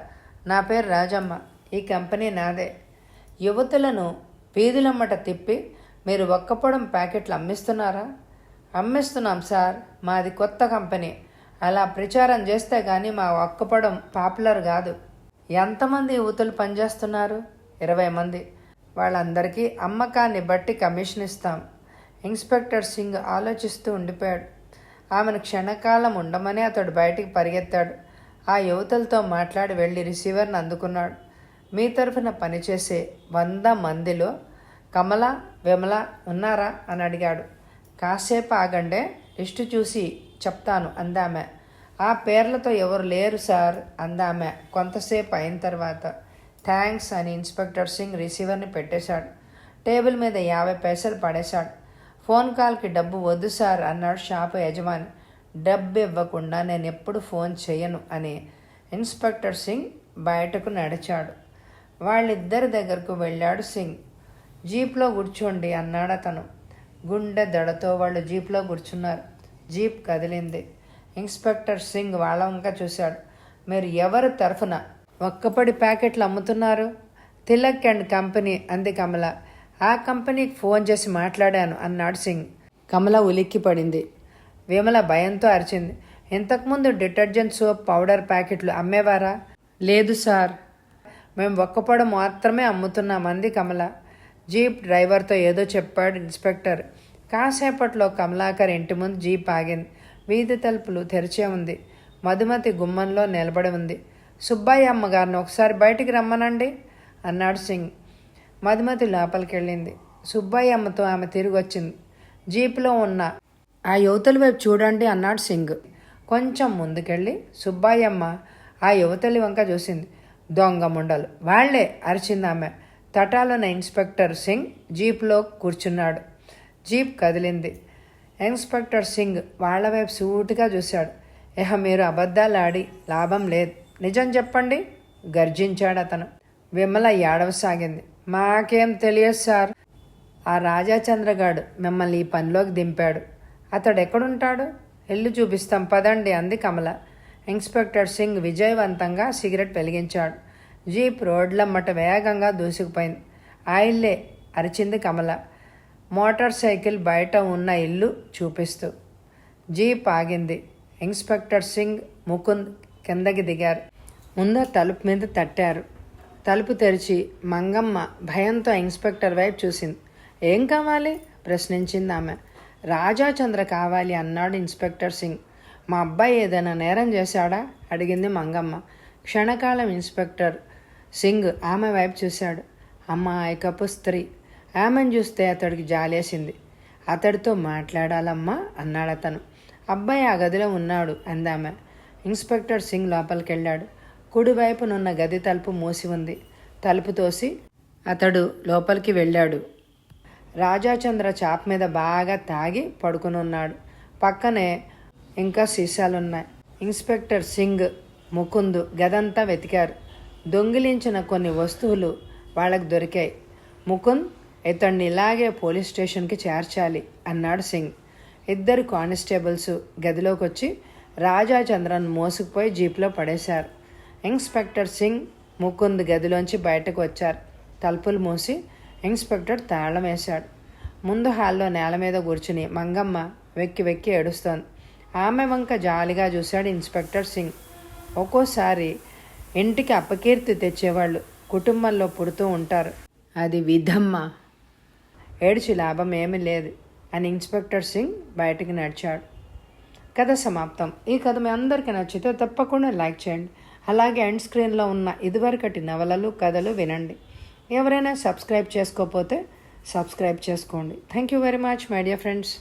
నా పేరు రాజమ్మ, ఈ కంపెనీ నాదే. యువతులను వీధులమ్మట తిప్పి మీరు ఒక్కపొడం ప్యాకెట్లు అమ్మిస్తున్నారా? అమ్మిస్తున్నాం సార్, మాది కొత్త కంపెనీ. అలా ప్రచారం చేస్తే కానీ మా ఒక్కపొడం పాపులర్ కాదు. ఎంతమంది యువతులు పనిచేస్తున్నారు? 20 మంది. వాళ్ళందరికీ అమ్మకాన్ని బట్టి కమిషన్ ఇస్తాం. ఇన్స్పెక్టర్ సింగ్ ఆలోచిస్తూ ఉండిపోయాడు. ఆమెను క్షణకాలం ఉండమని అతడు బయటికి పరిగెత్తాడు. ఆ యువతులతో మాట్లాడి వెళ్ళి రిసీవర్ని అందుకున్నాడు. మీ తరఫున పనిచేసే 100 మందిలో కమల, విమల ఉన్నారా అని అడిగాడు. కాసేపు ఆగండే, లిస్టు చూసి చెప్తాను అందామె. ఆ పేర్లతో ఎవరు లేరు సార్ అందామె కొంతసేపు అయిన తర్వాత. థ్యాంక్స్ అని ఇన్స్పెక్టర్ సింగ్ రిసీవర్ని పెట్టేశాడు. టేబుల్ మీద 50 పైసలు పడేశాడు. ఫోన్ కాల్కి డబ్బు వద్దు సార్ అన్నాడు షాపు యజమాని. డబ్బు ఇవ్వకుండా నేను ఎప్పుడు ఫోన్ చేయను అని ఇన్స్పెక్టర్ సింగ్ బయటకు నడిచాడు. వాళ్ళిద్దరి దగ్గరకు వెళ్ళాడు సింగ్. జీప్లో కూర్చోండి అన్నాడు అతను. గుండె దడతో వాళ్ళు జీప్లో కూర్చున్నారు. జీప్ కదిలింది. ఇన్స్పెక్టర్ సింగ్ వాళ్ళ వంక చూశాడు. మీరు ఎవరి తరఫున ఒక్కపడి ప్యాకెట్లు అమ్ముతున్నారు? తిలక్ అండ్ కంపెనీ అంది కమల. ఆ కంపెనీకి ఫోన్ చేసి మాట్లాడాను అన్నాడు సింగ్. కమల ఉలిక్కి పడింది. విమల భయంతో అరిచింది. ఇంతకుముందు డిటర్జెంట్ సోప్ పౌడర్ ప్యాకెట్లు అమ్మేవారా? లేదు సార్, మేము ఒక్కపొడ మాత్రమే అమ్ముతున్నాం అంది కమల. జీప్ డ్రైవర్తో ఏదో చెప్పాడు ఇన్స్పెక్టర్. కాసేపట్లో కమలాకర్ ఇంటి ముందు జీప్ ఆగింది. వీధి తలుపులు తెరిచే ఉంది. మధుమతి గుమ్మంలో నిలబడి ఉంది. సుబ్బయ్య అమ్మగారిని ఒకసారి బయటికి రమ్మనండి అన్నాడు సింగ్. మధుమతి లోపలికి వెళ్ళింది. సుబ్బయ్య అమ్మతో ఆమె తిరిగి వచ్చింది. జీపులో ఉన్న ఆ యువతల వైపు చూడండి అన్నాడు సింగ్. కొంచెం ముందుకెళ్ళి సుబ్బయ్యమ్మ ఆ యువతలి వంక చూసింది. దొంగ ముండలు వాళ్లే అరిచింది ఆమె. తటాలున్న ఇన్స్పెక్టర్ సింగ్ జీప్లో కూర్చున్నాడు. జీప్ కదిలింది. ఇన్స్పెక్టర్ సింగ్ వాళ్ల వైపు సూటిగా చూశాడు. మీరు అబద్ధాలు ఆడి లాభం లేదు, నిజం చెప్పండి గర్జించాడు అతను. విమల ఏడవసాగింది. మాకేం తెలియదు సార్, ఆ రాజాచంద్రగాడు మిమ్మల్ని ఈ పనిలోకి దింపాడు. అతడు ఎక్కడుంటాడు? ఇల్లు చూపిస్తాం పదండి అంది కమల. ఇన్స్పెక్టర్ సింగ్ విజయవంతంగా సిగరెట్ వెలిగించాడు. జీప్ రోడ్లమ్మట వేగంగా దూసుకుపోయింది. ఆ ఇల్లే అరిచింది కమల మోటార్ సైకిల్ బయట ఉన్న ఇల్లు చూపిస్తూ. జీప్ ఆగింది. ఇన్స్పెక్టర్ సింగ్, ముకుంద్ కిందకి దిగారు. ముందు తలుపు మీద తట్టారు. తలుపు తెరిచి మంగమ్మ భయంతో ఇన్స్పెక్టర్ వైపు చూసింది. ఏం కావాలి ప్రశ్నించింది ఆమె. రాజాచంద్ర కావాలి అన్నాడు ఇన్స్పెక్టర్ సింగ్. మా అబ్బాయి ఏదైనా నేరం చేశాడా అడిగింది మంగమ్మ. క్షణకాలం ఇన్స్పెక్టర్ సింగ్ ఆమె వైపు చూశాడు. అమాయకపు స్త్రీ. ఆమెను చూస్తే అతడికి జాలేసింది. అతడితో మాట్లాడాలమ్మా అన్నాడు అతను. అబ్బాయి ఆ గదిలో ఉన్నాడు అందామె. ఇన్స్పెక్టర్ సింగ్ లోపలికి వెళ్ళాడు. కుడివైపునున్న గది తలుపు మూసి ఉంది. తలుపు తోసి అతడు లోపలికి వెళ్ళాడు. రాజాచంద్ర చాప మీద బాగా తాగి పడుకునున్నాడు. పక్కనే ఇంకా సీసాలున్నాయి. ఇన్స్పెక్టర్ సింగ్, ముకుంద్ గదంతా వెతికారు. దొంగిలించిన కొన్ని వస్తువులు వాళ్ళకు దొరికాయి. ముకుంద్, ఇతన్ని ఇలాగే పోలీస్ స్టేషన్కి చేర్చాలి అన్నాడు సింగ్. 2 కానిస్టేబుల్స్ గదిలోకి వచ్చి రాజాచంద్రను మోసుకుపోయి జీప్లో పడేశారు. ఇన్స్పెక్టర్ సింగ్, ముకుంద్ గదిలోంచి బయటకు వచ్చారు. తలుపులు మూసి ఇన్స్పెక్టర్ తాళం వేశాడు. ముందు హాల్లో నేల మీద కూర్చుని మంగమ్మ వెక్కి వెక్కి ఏడుస్తోంది. ఆమె వంక జాలిగా చూశాడు ఇన్స్పెక్టర్ సింగ్. ఒక్కోసారి ఇంటికి అపకీర్తి తెచ్చేవాళ్ళు కుటుంబంలో పుడుతూ ఉంటారు. అది విధమ్మ. ఏడ్చి లాభం ఏమీ లేదు అని ఇన్స్పెక్టర్ సింగ్ బయటికి నడిచాడు. కథ సమాప్తం. ఈ కథ మీ అందరికీ నచ్చితే తప్పకుండా లైక్ చేయండి. అలాగే ఎండ్ స్క్రీన్లో ఉన్న ఇదివరకటి నవలలు, కథలు వినండి. ఎవరైనా సబ్స్క్రైబ్ చేసుకోకపోతే సబ్స్క్రైబ్ చేసుకోండి. Thank you very much my dear friends.